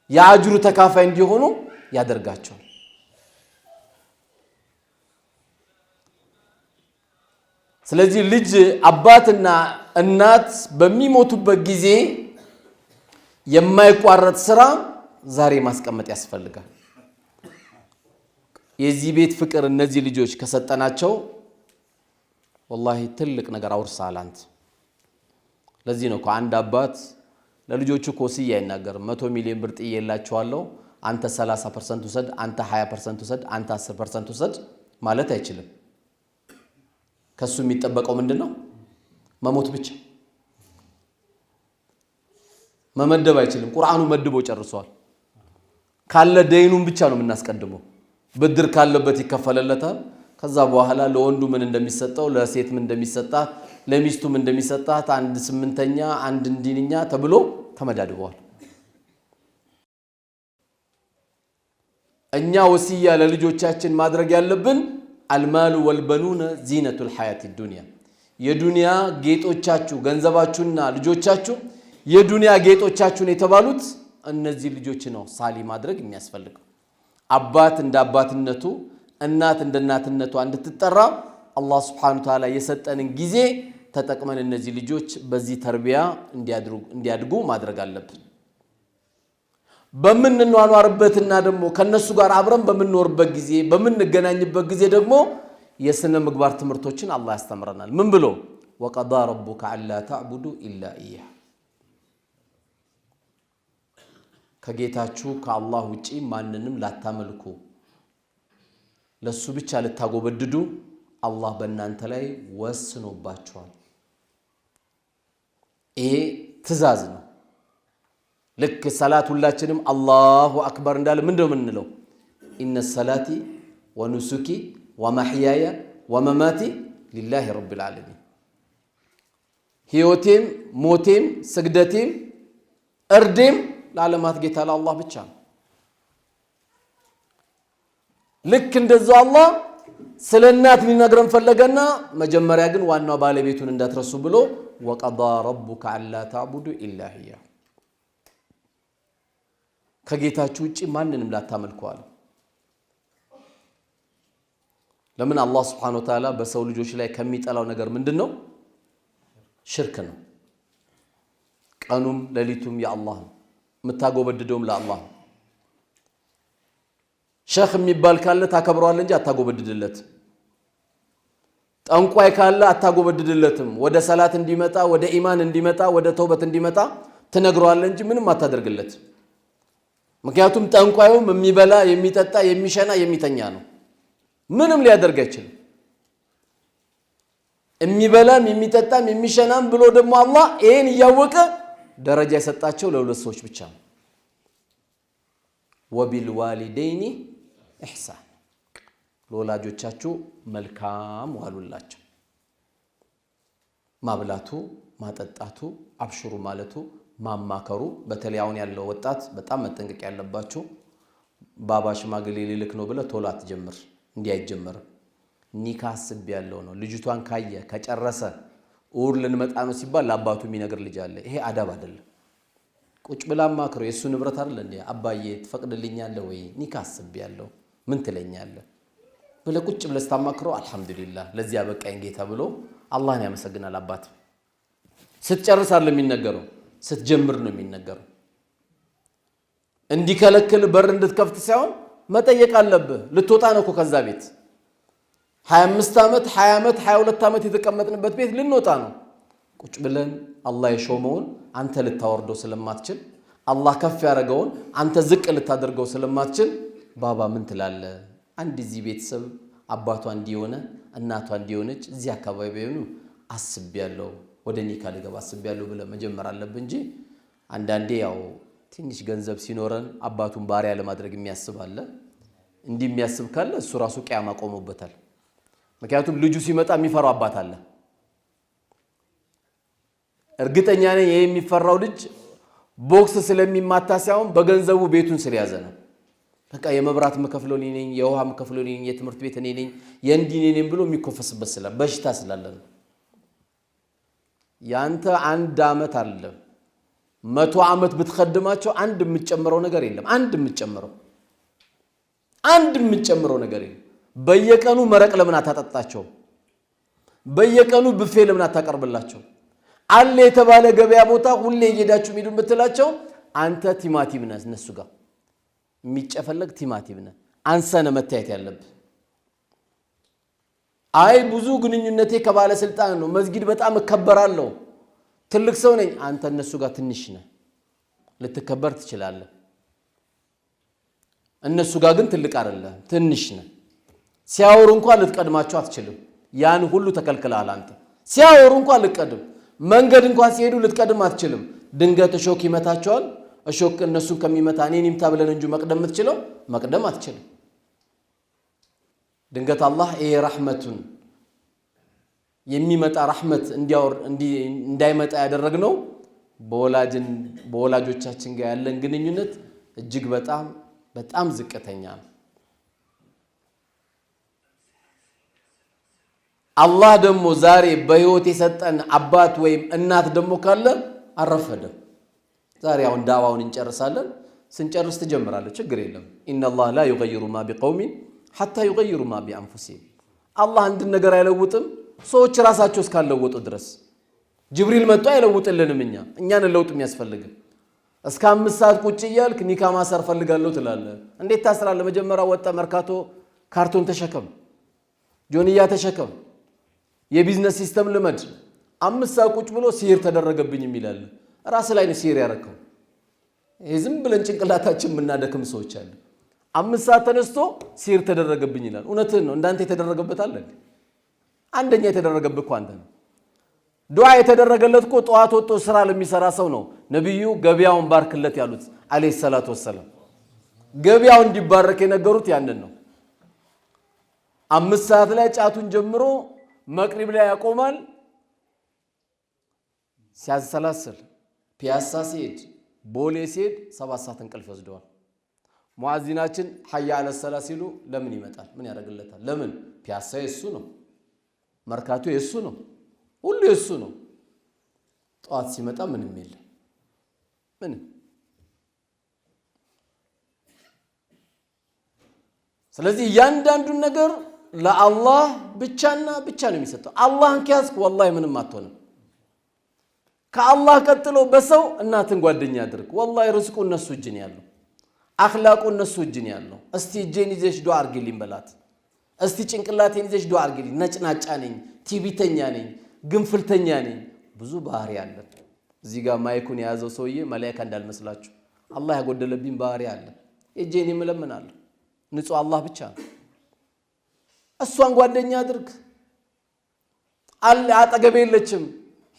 የአጅሩ ተካፋይ እንዲሆኑ ያደርጋቸው። ስለዚህ ልጅ አባትና እናት በሚሞቱበት ጊዜ የማይቋረጥ ስራ ዛሬ ማስቀመጥ ያስፈልጋል። የዚህ ቤት ፍቅር እነዚህ ልጆች ከሰጠናቸው ወላሂ ትልቅ ነገር አውርሳል አንተ። ለዚህ ነው አንድ አባት ለልጆቹ ኮስያ አይናገርም። 100 ሚሊዮን ብር ጥዬላችኋለሁ አንተ 30% ውሰድ፣ አንተ 20% ውሰድ፣ አንተ 10% ውሰድ ማለት አይችልም። ከሱ የሚጠበቀው ምንድነው? መሞት ብቻ። መመደብ አይችልም። ቁርአኑ መድቦ ጨርሷል። ካለ ደይኑን ብቻ ነው የምናስቀድመው። ብድር ካለበት ይከፈለለታል። ከዛ በኋላ ለወንዱ ምን እንደሚሰጠው፣ ለሴት ምን እንደሚሰጣት፣ ለሚስቱ ምን እንደሚሰጣት 1/8ኛ 1/9ኛ ተብሎ ተመዳድበዋል። እኛ ወሲያ ለልጆቻችን ማድረግ ያለብን አልማሉ ወልበኑነ ዚነቱል ሐያቲ ዱንያ፣ የዱንያ ጌጦቻችሁ ገንዘባችሁና ልጆቻችሁ የዱንያ ጌጦቻችሁን የተባሉት እነዚህ ልጆች ነው ሳሊ ማድረግ የሚያስፈልገው። አባት እንደ አባትነቱ እናት እንደ እናትነቷ እንድትጠራ አላህ Subhanahu Wa Ta'ala የሰጠንን ጊዜ ተጠቅመን እነዚህ ልጆች በዚህ ተርቢያ እንዲያድጉ ማድረግ አለብን። በምንኗኗርበትና ደግሞ ከነሱ ጋር አብረን በምንኖርበት ጊዜ በምንገናኝበት ጊዜ ደግሞ የስነ ምግባር ትምህርቶችን አላህ ያስተምረናል። ምን ብሎ ወቀዳ ረቡከ አላ ተዕቡዱ ኢላ ኢያህ፣ ከጌታችሁ ከአላህ ውጪ ማንንም ላታመልኩ ለሱ ብቻ ልታጎበድዱ አላህ በእናንተ ላይ ወስኖባችኋል። ይሄ ትእዛዝ ነው። ልክ ሰላት ሁላችንም አላሁ አክበር እንዳለ ምንድነው የምንለው? ኢነ ሰላቲ ወኑሱኪ ወመሕያየ ወመማቲ ሊላሂ ረቢል ዓለሚን፣ ህይወቴም ሞቴም ስግደቴም እርዴም ለዓለማት ጌታ ለአላህ ብቻ ነው። ልክ እንደዛው አላህ ስለ እናት ሊነግረን ፈለገና መጀመሪያ ግን ዋናው ባለቤቱን እንዳትረሱ ብሎ ወቀዳ ረቡከ አላ ተዕቡዱ ኢላ ኢያህ፣ ከጌታችሁ ውጪ ማንንም ላታመልኩ አለ። ለምን አላህ Subhanahu Wa Ta'ala በሰው ልጆች ላይ ከሚጠላው ነገር ምንድነው? ሽርክ ነው። ቀኑም ሌሊቱም የአላህ ነው፣ የምታጎበድደውም ለአላህ ነው። ሸኽ የሚባል ካለ ታከብረዋለህ እንጂ አታጎበድድለት። ጠንቋይ ካለ አታጎበድድለትም። ወደ ሰላት እንዲመጣ ወደ ኢማን እንዲመጣ ወደ ተውበት እንዲመጣ ትነግረዋለህ እንጂ ምንም አታደርግለት። ምክንያቱም ጠንቋዩም የሚበላ የሚጠጣ የሚሸና የሚተኛ ነው። ምንም ሊያደርግ አይችልም። የሚበላም የሚጠጣም የሚሸናም ብሎ ደግሞ አላህ ይሄን እያወቀ ደረጃ የሰጣቸው ለሁለት ሰዎች ብቻ ነው። ወቢልዋሊደይኒ ኢሕሳን፣ ለወላጆቻችሁ መልካም ዋሉላቸው። ማብላቱ፣ ማጠጣቱ፣ አብሽሩ ማለቱ፣ ማማከሩ። በተለይ አሁን ያለው ወጣት በጣም መጠንቀቅ ያለባችሁ፣ ባባ ሽማግሌ ሊልክ ነው ብለ ቶሎ አትጀምር። እንዲህ አይጀመርም። ኒካ አስብ ያለው ነው። ልጅቷን ካየ ከጨረሰ ኡር ልንመጣ ነው ሲባል ለአባቱ የሚነግር ልጅ አለ። ይሄ አዳብ አይደለም። ቁጭ ብላ ማክሮ የሱ ንብረት አይደል እንዴ? አባዬ ትፈቅድልኛለህ ወይ? ኒካ አስብ ያለው ምን ትለኛለህ ብለ ቁጭ ብለ ስታማክረው አልহামዱሊላህ ለዚህ ያበቃኝ ጌታ ብሎ አላህን ያመሰግናል። አባት ስትጨርስ አይደለም የሚነገረው፣ ስትጀምር ነው የሚነገረው። እንዲከለክል በር እንድትከፍት ሳይሆን መጠየቅ አለብህ። ልትወጣ ነው እኮ ከዛ ቤት 25 ዓመት 20 ዓመት 22 ዓመት የተቀመጥንበት ቤት ልንወጣ ነው። ቁጭ ብለን አላህ የሾመውን አንተ ልታወርደው ስለማትችል፣ አላህ ከፍ ያደረገውን አንተ ዝቅ ልታደርገው ስለማትችል ባባ ምን ትላለህ? አንድ እዚህ ቤተሰብ አባቷ እንዲሆነ እናቷ እንዲሆነች እዚህ አካባቢ ቢሆኑ አስቤያለሁ፣ ወደ ኒካ ልገባ አስቤያለሁ ብለህ መጀመር አለብህ እንጂ አንዳንዴ ያው ትንሽ ገንዘብ ሲኖረን አባቱን ባሪያ ለማድረግ የሚያስብ አለ። እንዲህ የሚያስብ ካለ እሱ ራሱ ቂያማ ቆሞበታል። ምክንያቱም ልጁ ሲመጣ የሚፈራው አባት አለ። እርግጠኛ ነኝ ይሄ የሚፈራው ልጅ ቦክስ ስለሚማታ ሳይሆን በገንዘቡ ቤቱን ስለያዘ ነው። በቃ የመብራት መከፍለው እኔ ነኝ፣ የውሃ መከፍለው እኔ ነኝ፣ የትምህርት ቤት እኔ ነኝ፣ የእንዲህ እኔ ነኝ ብሎ የሚኮፈስበት ስለ በሽታ ስላለ ነው። ያንተ 1 ዓመት አለ 100 ዓመት ብትخدማቸው አንድ የምትጨምረው ነገር የለም። አንድ የምትጨምረው ነገር የለም። በየቀኑ መረቅ ለምን አታጠጣቸው? በየቀኑ ብፌ ለምን አታቀርብላቸው? አለ የተባለ ገበያ ቦታ ሁሌ እየሄዳችሁ ሄዱ የምትላቸው አንተ ቲማቲም ነህ። እነሱ ጋር የሚጨፈለግ ቲማቲም ነህ። አንሰነ መታየት ያለብህ። አይ ብዙ ግንኙነቴ ከባለ ስልጣን ነው፣ መስጊድ በጣም እከበራለሁ፣ ትልቅ ሰው ነኝ። አንተ እነሱ ጋር ትንሽ ነህ፣ ልትከበር ትችላለህ። እነሱ ጋር ግን ትልቅ አይደለም፣ ትንሽ ነህ። ሲያወሩ እንኳን ልትቀድማቸው አትችልም። ያን ሁሉ ተከልክለሃል አንተ። ሲያወሩ እንኳን ልትቀድም፣ መንገድ እንኳን ሲሄዱ ልትቀድም አትችልም። ድንገት ሾክ ይመታቸዋል፣ እሾክ እነሱን ከሚመታ እኔን ይምታ ብለን እንጂ መቅደም የምትችለው መቅደም አትችልም። ድንገት አላህ ይሄ ረህመቱን የሚመጣ ረህመት እንዳይመጣ ያደረግነው በወላጆቻችን ጋር ያለን ግንኙነት እጅግ በጣም ዝቅተኛ ነው። አላህ ደግሞ ዛሬ በህይወት የሰጠን አባት ወይም እናት ደግሞ ካለ አረፈደም። ዛሬ አሁን ዳዋውን እንጨርሳለን። ስንጨርስ ትጀምራለህ፣ ችግር የለም። ኢነላህ ላ ዩገይሩ ማ ቢቀውሚን ሐታ ዩገይሩ ማ ቢአንፉሲሂም። አላህ አንድ ነገር አይለውጥም ሰዎች ራሳቸው እስካለወጡ ድረስ። ጅብሪል መጥቶ አይለውጥልንም፣ እኛን ለውጥ የሚያስፈልግን። እስከ 5 ሰዓት ቁጭ እያልክ ኒካ ማሰር ፈልጋለሁ ትላለህ። እንዴት ታስራለህ? መጀመሪያ ወጣ መርካቶ ካርቶን ተሸከም፣ ጆንያ ተሸከም፣ የቢዝነስ ሲስተም ልመድ። 5 ሰዓት ቁጭ ብሎ ሲህር ተደረገብኝ የሚላል ራስ ላይ ነው ሲህር ያረከው። ይሄ ዝም ብለን ጭንቅላታችን የምናደክም ሰዎች አለ። 5 ሰዓት ተነስቶ ሲህር ተደረገብኝ ይላል። እውነትህን ነው። እንዳንተ የተደረገበት አለ? አንደኛ የተደረገብህ እኮ አንተ ነው። ዱዓ የተደረገለት እኮ ጠዋት ወጥቶ ስራ ለሚሰራ ሰው ነው ነብዩ ገበያውን ባርክለት ያሉት አለይሂ ሰላቱ ወሰለም። ገበያው እንዲባረክ የነገሩት ያንን ነው። 5 ሰዓት ላይ ጫቱን ጀምሮ መቅሪብ ላይ ያቆማል። ሲያሰላስል ፒያሳ ሲሄድ ቦሌ ሲሄድ 7 ሰዓት እንቅልፍ ወስደዋል። ሙአዚናችን ሐያ አለ ሰላ ሲሉ ለምን ይመጣል? ምን ያደርግለታል? ለምን? ፒያሳ የሱ ነው፣ መርካቶ የሱ ነው፣ ሁሉ የሱ ነው። ጠዋት ሲመጣ ምንም የለም፣ ምንም። ስለዚህ እያንዳንዱን ነገር ለአላህ ብቻና ብቻ ነው የሚሰጠው። አላህን ከያዝክ ወላሂ ምንም አትሆንም። ከአላህ ቀጥሎ በሰው እናትን ጓደኛ አድርግ። ወላሂ ርዝቁ እነሱ እጅ ነው ያለው፣ አኽላቁ እነሱ እጅ ነው ያለው። እስቲ እጄን ይዘሽ ዱዓ አድርጊልኝ በላት። እስቲ ጭንቅላቴን ይዘሽ ዱዓ አድርጊልኝ። ነጭናጫ ነኝ፣ ቲቢተኛ ነኝ፣ ግንፍልተኛ ነኝ። ብዙ ባህሪ አለ። እዚህ ጋር ማይኩን የያዘው ሰውዬ መላእክት እንዳልመስላችሁ አላህ ያጎደለብኝ ባህሪ አለ። እጄን ይመለምናለሁ። ንጹህ አላህ ብቻ ነው። እሷን ጓደኛ አድርግ። አጠገቤ የለችም፣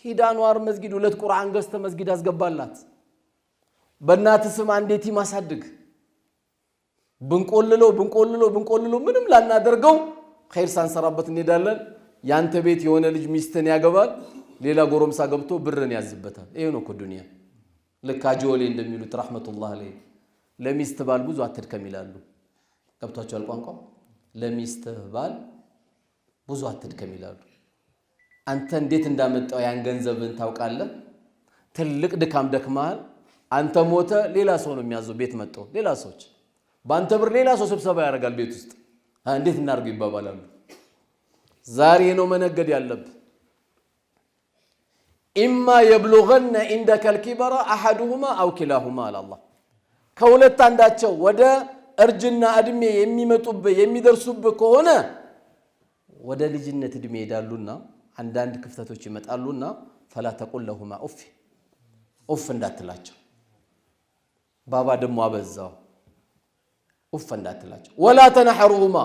ሂዳ አንዋር መስጊድ 2 ቁርአን ገዝተ መስጊድ አስገባላት። በእናት ስም አንድ የቲም አሳድግ። ብንቆልሎ ምንም ላናደርገው ኸይር ሳንሰራበት እንሄዳለን። ያንተ ቤት የሆነ ልጅ ሚስትን ያገባል፣ ሌላ ጎረምሳ ገብቶ ብርን ያዝበታል። ይሄ ነው እኮ ዱንያ። ልክ አጆሌ እንደሚሉት ረህመቱላህ አለይህ ለሚስት ባል ብዙ አትድከም ይላሉ። ገብቷቸዋል ቋንቋው። ለሚስት ባል ብዙ አትድከም ይላሉ። አንተ እንዴት እንዳመጣው ያን ገንዘብን ታውቃለህ? ትልቅ ድካም ደክመሃል። አንተ ሞተ፣ ሌላ ሰው ነው የሚያዘው። ቤት መጥቶ ሌላ ሰዎች በአንተ ብር ሌላ ሰው ስብሰባ ያደርጋል ቤት ውስጥ። እንዴት እናድርገው ይባባላሉ። ዛሬ ነው መነገድ ያለብህ። ኢማ የብሉገነ ኢንደከል ኪበራ አሐዱሁማ አው ኪላሁማ አላህ። ከሁለት አንዳቸው ወደ እርጅና እድሜ የሚመጡብህ የሚደርሱብህ ከሆነ ወደ ልጅነት እድሜ ይሄዳሉና አንዳንድ ክፍተቶች ይመጣሉና ፈላ ተቁል ለሁማ ኡፍ እንዳትላቸው። ባባ ደግሞ አበዛው። ኡፍ እንዳትላቸው። ወላ ተነሐሩሁማ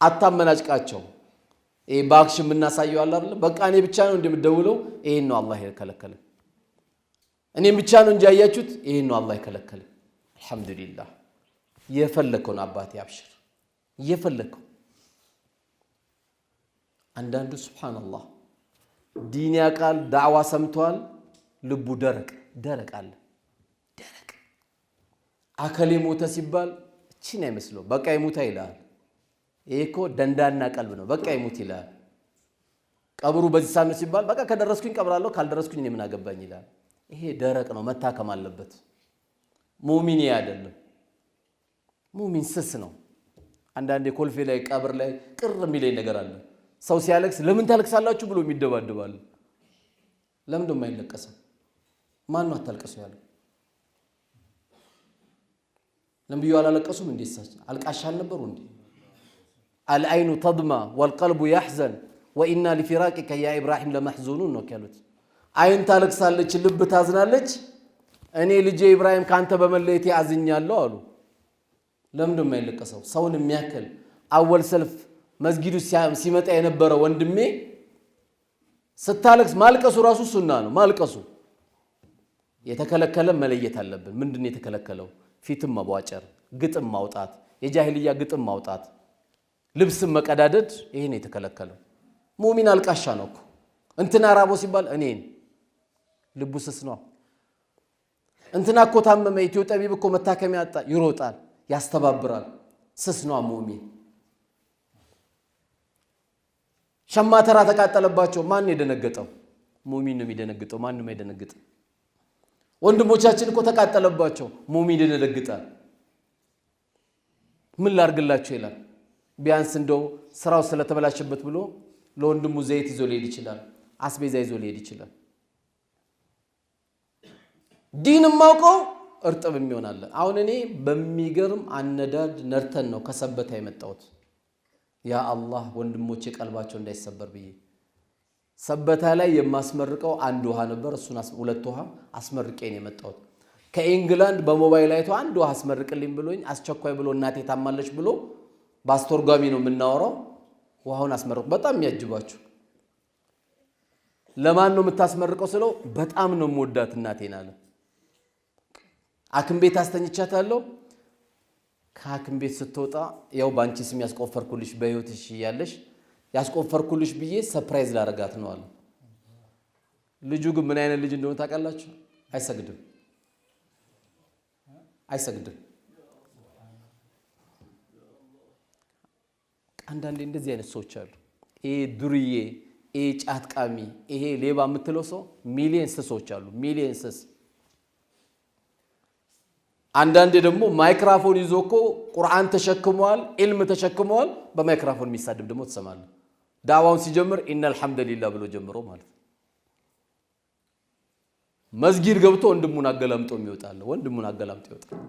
አታመናጭቃቸው። ይሄ ባክሽ የምናሳየው አለ አይደል? በቃ እኔ ብቻ ነው እንደምደውለው፣ ይሄን ነው አላህ የከለከለ። እኔም ብቻ ነው እንጂ ያያችሁት፣ ይሄን ነው አላህ የከለከለ። አልሐምዱሊላህ። የፈለከውን አባቴ አብሽር፣ የፈለከው። አንዳንዱ ሱብሃንአላህ ዲን ያቃል፣ ዳዕዋ ሰምቷል፣ ልቡ ደረቅ አለ። ደረቅ አከሌ ሞተ ሲባል እቺን አይመስለው፣ በቃ ይሙታ ይላል። ይሄ እኮ ደንዳና ቀልብ ነው። በቃ ይሙት ይላል። ቀብሩ በዚህ ሳምንት ሲባል በቃ ከደረስኩኝ ቀብራለሁ፣ ካልደረስኩኝ እኔ ምን አገባኝ ይላል። ይሄ ደረቅ ነው፣ መታከም አለበት። ሙእሚን አይደለም። ሙእሚን ስስ ነው። አንዳንዴ ኮልፌ ላይ ቀብር ላይ ቅር የሚለኝ ነገር አለ። ሰው ሲያለቅስ ለምን ታለቅሳላችሁ ብሎ የሚደባደባል። ለምን ደሞ አይለቀስም? ማን ነው አታልቀሱ ያለው? ነብዩ አላለቀሱም እንዴ? አልቃሽ አልነበሩ እንዴ? አልአይኑ ተድማ ወልቀልቡ ያሕዘን ወኢና ሊፊራቂከ ያ ኢብራሂም ለመሕዙኑን ነው ያሉት። አይን ታለቅሳለች፣ ልብ ታዝናለች። እኔ ልጄ ኢብራሂም ካንተ በመለየቴ አዝኛለሁ አሉ። ለምን ደሞ አይለቀሰው? ሰውን የሚያክል አወል ሰልፍ መስጊዱ ሲመጣ የነበረ ወንድሜ ስታለቅስ ማልቀሱ ራሱ ሱና ነው። ማልቀሱ የተከለከለ መለየት አለብን። ምንድነው የተከለከለው? ፊትም መቧጨር፣ ግጥም ማውጣት፣ የጃሂልያ ግጥም ማውጣት፣ ልብስም መቀዳደድ፣ ይሄ ነው የተከለከለው። ሙእሚን አልቃሻ ነው እኮ እንትና ራቦ ሲባል እኔን ልቡ ስስ ነው። እንትና እኮ ታመመ ኢትዮ ጠቢብ እኮ መታከሚያ አጣ ይሮጣል፣ ያስተባብራል። ስስ ነው ሙእሚን። ሸማተራ ተቃጠለባቸው ማን የደነገጠው? ሙእሚን ነው የሚደነግጠው፣ ማንም አይደነግጥም። ወንድሞቻችን እኮ ተቃጠለባቸው ሙእሚን ይደነግጣል። ምን ላርግላችሁ ይላል። ቢያንስ እንደው ስራው ስለተበላሸበት ብሎ ለወንድሙ ዘይት ይዞ ሊሄድ ይችላል፣ አስቤዛ ይዞ ሊሄድ ይችላል። ዲን ማውቀው እርጥብ የሚሆናል። አሁን እኔ በሚገርም አነዳድ ነርተን ነው ከሰበታ የመጣሁት። ያ አላህ ወንድሞቼ ቀልባቸው እንዳይሰበር ብዬ ሰበታ ላይ የማስመርቀው አንድ ውሃ ነበር። እሱን ሁለት ውሃ አስመርቄ ነው የመጣሁት። ከኢንግላንድ በሞባይል አይቶ አንድ ውሃ አስመርቅልኝ ብሎኝ አስቸኳይ ብሎ እናቴ ታማለች ብሎ በአስተርጓሚ ነው የምናወራው። ውሃውን አስመርቁ። በጣም የሚያጅባችሁ ለማን ነው የምታስመርቀው ስለው በጣም ነው የምወዳት እናቴን አለ። አክም ቤት አስተኝቻታለሁ። ከአክም ቤት ስትወጣ ያው ባንቺ ስም ያስቆፈርኩልሽ በህይወትሽ ያለሽ ያስቆፈርኩልሽ ብዬ ሰርፕራይዝ ላረጋት ነው አለ። ልጁ ግን ምን አይነት ልጅ እንደሆነ ታውቃላችሁ? አይሰግድም። አንዳንዴ እንደዚህ አይነት ሰዎች አሉ። ይሄ ዱርዬ፣ ይሄ ጫትቃሚ፣ ይሄ ሌባ የምትለው ሰው ሚሊየንስ ሰዎች አሉ። ሚሊየንስ። አንዳንዴ ደግሞ ማይክሮፎን ይዞ እኮ ቁርአን ተሸክመዋል፣ ኢልም ተሸክመዋል። በማይክሮፎን የሚሳደብ ደግሞ ትሰማለህ። ዳዋውን ሲጀምር ኢነል ሐምደሊላህ ብሎ ጀምሮ ማለት መስጊድ ገብቶ ወንድሙን አገላምጦ የሚወጣል። ወንድሙን አገላምጦ ይወጣል።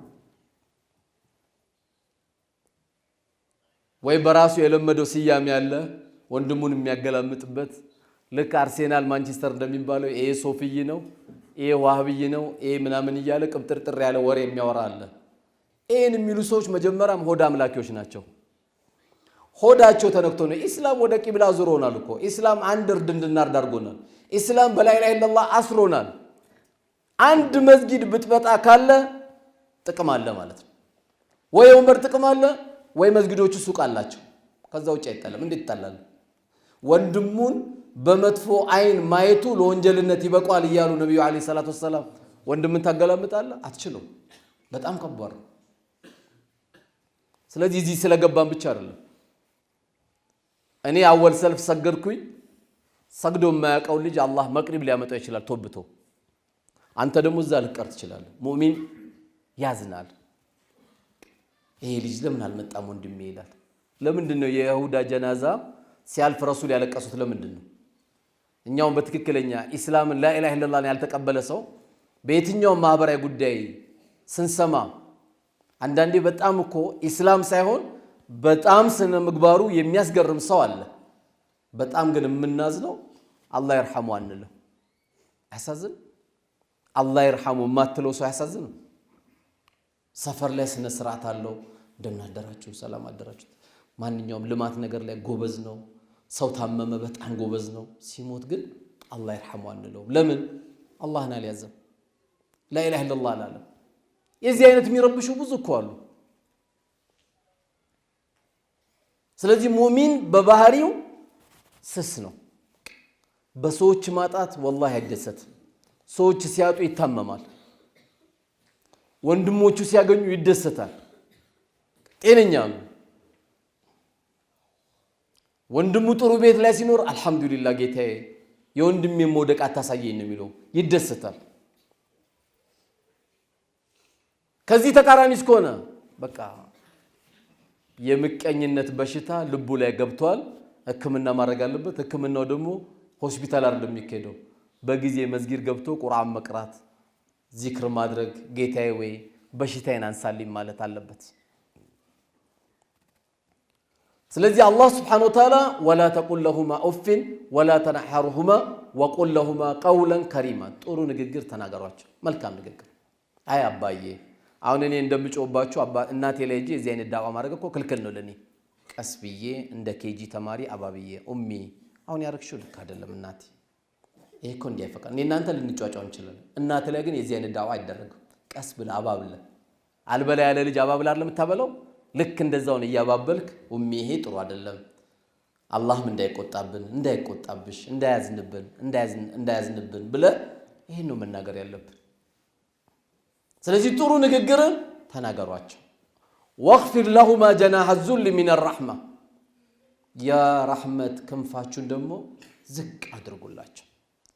ወይ በራሱ የለመደው ሲያም ያለ ወንድሙን የሚያገላምጥበት ልክ አርሴናል ማንቸስተር እንደሚባለው ይሄ ሶፊይ ነው፣ ይሄ ዋህብይ ነው፣ ይሄ ምናምን እያለ ቅብጥርጥር ያለ ወሬ የሚያወራ አለ። ይሄን የሚሉ ሰዎች መጀመሪያም ሆዳ አምላኪዎች ናቸው። ሆዳቸው ተነክቶ ነው። ኢስላም ወደ ቂብላ ዙሮናል እኮ። ኢስላም አንድ እርድ እንድናርድ አድርጎናል። ኢስላም በላ ኢላሀ ኢለላህ አስሮናል። አንድ መስጊድ ብትበጣ ካለ ጥቅም አለ ማለት ነው። ወይ ወንበር ጥቅም አለ ወይ መስጊዶቹ ሱቅ አላቸው። ከዛ ውጭ አይጣለም። እንዴት ይጣላል? ወንድሙን በመጥፎ አይን ማየቱ ለወንጀልነት ይበቃል እያሉ ነብዩ አለይሂ ሰላቱ ወሰለም ወንድምን ታገላምጣለህ? አትችልም። በጣም ከባድ ነው። ስለዚህ እዚህ ስለገባን ብቻ አይደለም። እኔ አወል ሰልፍ ሰገድኩኝ። ሰግዶ የማያውቀው ልጅ አላህ መቅሪብ ሊያመጣው ይችላል ተወብቶ። አንተ ደግሞ እዛ ልቀር ትችላለህ። ሙእሚን ያዝናል። ይሄ ልጅ ለምን አልመጣም ወንድሜ ይላል። ለምንድን ነው የይሁዳ ጀናዛ ሲያልፍ ረሱል ያለቀሱት? ለምንድን ነው? እኛውም በትክክለኛ ኢስላምን ላኢላሀ ኢለላህ ያልተቀበለ ሰው በየትኛው ማህበራዊ ጉዳይ ስንሰማ አንዳንዴ በጣም እኮ ኢስላም ሳይሆን በጣም ስነ ምግባሩ የሚያስገርም ሰው አለ። በጣም ግን የምናዝነው አላህ ይርሐሙ አንልም። ያሳዝን። አላህ ይርሐሙ የማትለው ሰው ያሳዝን። ሰፈር ላይ ስነ ስርዓት አለው። እንደምን አደራችሁ፣ ሰላም አደራችሁ። ማንኛውም ልማት ነገር ላይ ጎበዝ ነው። ሰው ታመመ በጣም ጎበዝ ነው። ሲሞት ግን አላህ ይርሐሙ አንለው። ለምን? አላህን አልያዘም፣ ላኢላሀ ኢለላህ አላለም። የዚህ አይነት የሚረብሹ ብዙ እኮ አሉ። ስለዚህ ሙእሚን በባህሪው ስስ ነው። በሰዎች ማጣት ወላሂ አይደሰትም። ሰዎች ሲያጡ ይታመማል። ወንድሞቹ ሲያገኙ ይደሰታል። ጤነኛ ነው። ወንድሙ ጥሩ ቤት ላይ ሲኖር አልহামዱሊላህ ጌታዬ የወንድሜ መውደቅ አታሳየኝ ነው የሚለው፣ ይደሰታል። ከዚህ ተቃራኒስ ከሆነ በቃ የምቀኝነት በሽታ ልቡ ላይ ገብቷል። ህክምና ማድረግ አለበት። ህክምናው ደግሞ ሆስፒታል አይደለም የሚካሄደው። በጊዜ መስጊድ ገብቶ ቁርአን መቅራት፣ ዚክር ማድረግ፣ ጌታዬ ወይ በሽታዬን አንሳልኝ ማለት አለበት። ስለዚህ አላህ Subhanahu Wa Ta'ala ወላ ተቁል ለሁማ ኡፍን ወላ ተነሐሩሁማ ወቁል ለሁማ ቀውለን ከሪማ፣ ጥሩ ንግግር ተናገሯቸው፣ መልካም ንግግር። አይ አባዬ አሁን እኔ እንደምጮባችሁ እናቴ ላይ እጂ እዚህ አይነት ዳዋ ማድረግ እኮ ክልክል ነው ለኔ። ቀስ ብዬ እንደ ኬጂ ተማሪ አባብዬ ኡሚ አሁን ያረክሽው ልክ አይደለም እናቴ፣ ይሄ እኮ እንዲያፈቃ እናንተ ልንጫጫው እንችላለን እናት ላይ ግን የዚህ አይነት ዳዋ አይደረግም ቀስ ብለ አባብለ አልበላ ያለ ልጅ አባብላ አይደለም ተበለው ልክ እንደዛው ነው ያባበልክ ይሄ ጥሩ አይደለም አላህም እንዳይቆጣብሽ እንዳያዝንብን ብለ ይሄን ነው መናገር ያለብን ስለዚህ ጥሩ ንግግርን ተናገሯቸው واغفر لهما جناح الذل من الرحمه يا رحمت ክንፋችሁን ደግሞ ዝቅ አድርጉላቸው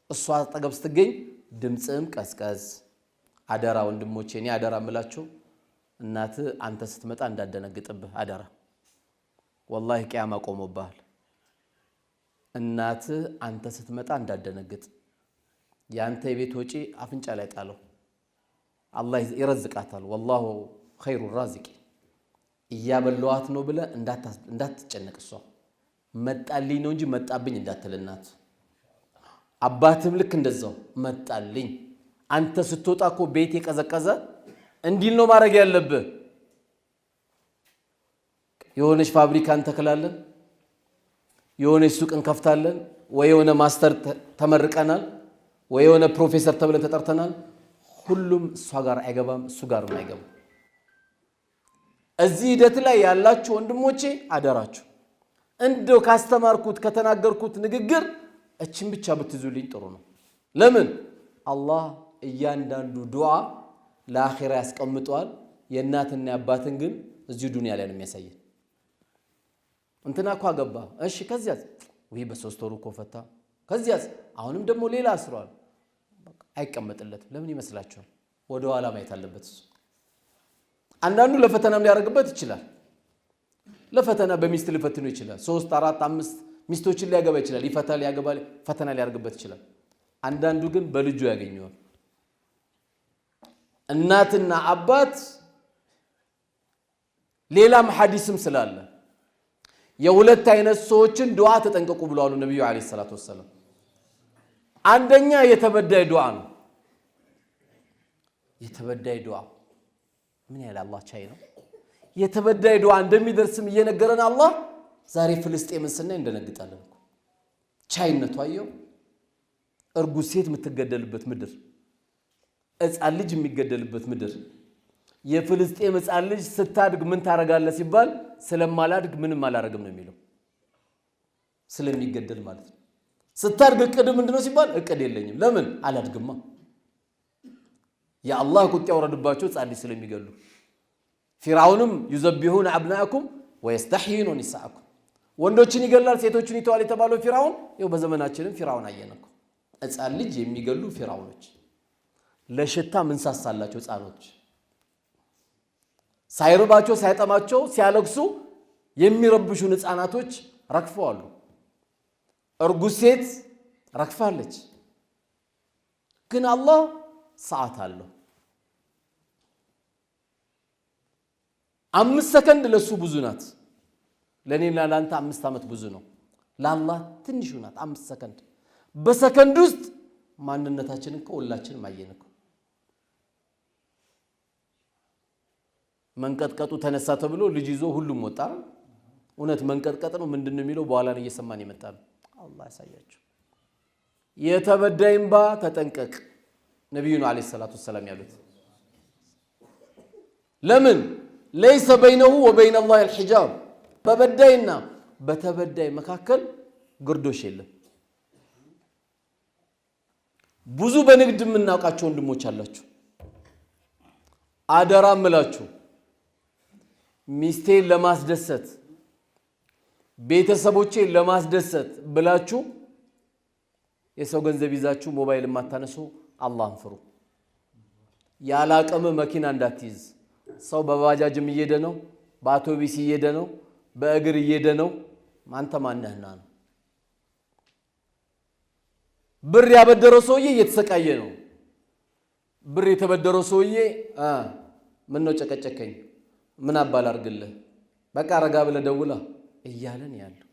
እሷ አጠገብ ስትገኝ ድምጽም ቀስቀስ አደራ ወንድሞቼ እኔ አደራ እምላችሁ እናት አንተ ስትመጣ እንዳደነግጥብህ አደራ والله ቂያማ ቆሞብሃል እናት አንተ ስትመጣ እንዳደነግጥ ያንተ የቤት ወጪ አፍንጫ ላይ ጣለው አላህ ይረዝቃታል والله خير الرازقين እያበለዋት ነው ብለ እንዳትጨነቅ እሷ መጣልኝ ነው እንጂ መጣብኝ እንዳትልናት አባትም ልክ እንደዛው መጣልኝ አንተ ስትወጣኮ ቤት የቀዘቀዘ እንዲል ነው ማድረግ ያለብህ የሆነች ፋብሪካን ተከላለን የሆነች ሱቅን ከፍታለን ወይ የሆነ ማስተር ተመርቀናል ወይ የሆነ ፕሮፌሰር ተብለን ተጠርተናል ሁሉም እሷ ጋር አይገባም እሱ ጋርም አይገባም እዚህ ሂደት ላይ ያላችሁ ወንድሞቼ አደራችሁ እንደው ካስተማርኩት ከተናገርኩት ንግግር እቺን ብቻ ብትዙልኝ ጥሩ ነው ለምን አላህ እያንዳንዱ ዱዓ ለአኺራ ያስቀምጧል የእናትና ያባትን ግን እዚህ ዱንያ ላይ ነው የሚያሳየን እንትና እኮ አገባ እሺ ከዚያስ ወይ በሶስት ወሩ እኮ ፈታ ከዚያስ አሁንም ደግሞ ሌላ አስሯል አይቀመጥለትም ለምን ይመስላችኋል ወደ ኋላ ማየት አለበት እሱ አንዳንዱ ለፈተናም ሊያርግበት ይችላል ለፈተና በሚስት ሊፈትኑ ይችላል 3 4 5 ሚስቶችን ሊያገባ ይችላል ይፈታል ያገባል ፈተና ሊያርግበት ይችላል አንዳንዱ ግን በልጁ ያገኘዋል እናትና አባት ሌላም ሐዲስም ስላለ የሁለት አይነት ሰዎችን ዱዓ ተጠንቀቁ ብለዋል ነብዩ አለይሂ ሰላቱ ወሰለም አንደኛ የተበዳይ ዱዓ ነው የተበዳይ ዱዓ ምን ያለ አላህ ቻይ ነው የተበዳይ ዱዓ እንደሚደርስም እየነገረን አላህ ዛሬ ፍልስጤምን ስናይ እንደነግጣለን ቻይነቱ አየው እርጉዝ ሴት የምትገደልበት ምድር ሕፃን ልጅ የሚገደልበት ምድር የፍልስጤም ሕፃን ልጅ ስታድግ ምን ታረጋለ ሲባል ስለማላድግ ምንም አላረግም ነው የሚለው ስለሚገደል ማለት ነው ስታድግ እቅድ ምንድነው ሲባል እቅድ የለኝም ለምን አላድግማ يا الله كنت يوردባቸው ጻል ስለሚገሉ ፊራውንም يذبحون ابناءكم ويستحيون نساءكم ወንዶችን ይገላል ሴቶችን ይተዋል የተባለው ፊራውን ይው በዘመናችንም ፊራውን አየነኩ ጻል ልጅ የሚገሉ ፊራውኖች ለሽታ ምን ሳሳላቸው ጻሎች ሳይርባቸው ሳይጠማቸው ሲያለቅሱ የሚረብሹን ህፃናቶች ረክፈዋል እርጉዝ ሴት ረክፋለች ግን አላህ ሰዓት አለው 5 ሰከንድ ለሱ ብዙ ናት ለኔና ላንተ 5 አመት ብዙ ነው ለአላህ ትንሽ ናት 5 ሰከንድ በሰከንድ ውስጥ ማንነታችንን ከሁላችንም ማየነኩ መንቀጥቀጡ ተነሳ ተብሎ ልጅ ይዞ ሁሉም ወጣ እውነት መንቀጥቀጥ ነው ምንድነው የሚለው በኋላ ነው እየሰማን ይመጣል አላህ ያሳያችሁ የተበዳይምባ ተጠንቀቅ ነብዩና አለይሂ ሰላቱ ሰላም ያሉት ለምን ليس بينه وبين الله الحجاب በበዳይና በተበዳይ መካከል ግርዶሽ የለም ብዙ በንግድ ምናውቃቸው ወንድሞች አላችሁ አደራ ምላችሁ ሚስቴን ለማስደሰት ቤተሰቦቼን ለማስደሰት ብላችሁ የሰው ገንዘብ ይዛችሁ ሞባይል ማታነሱ አላህን ፍሩ ያላቀመ መኪና እንዳትይዝ ሰው በባጃጅም እየሄደ ነው በአውቶቢስ እየሄደ ነው በእግር እየሄደ ነው ማንተ ማነህና ነው ብር ያበደረው ሰውዬ እየተሰቃየ ነው ብር የተበደረው ሰውዬ ምን ነው ጨቀጨከኝ ምን አባል አርግልህ በቃ ረጋ ብለ ደውላ እያለን ያለው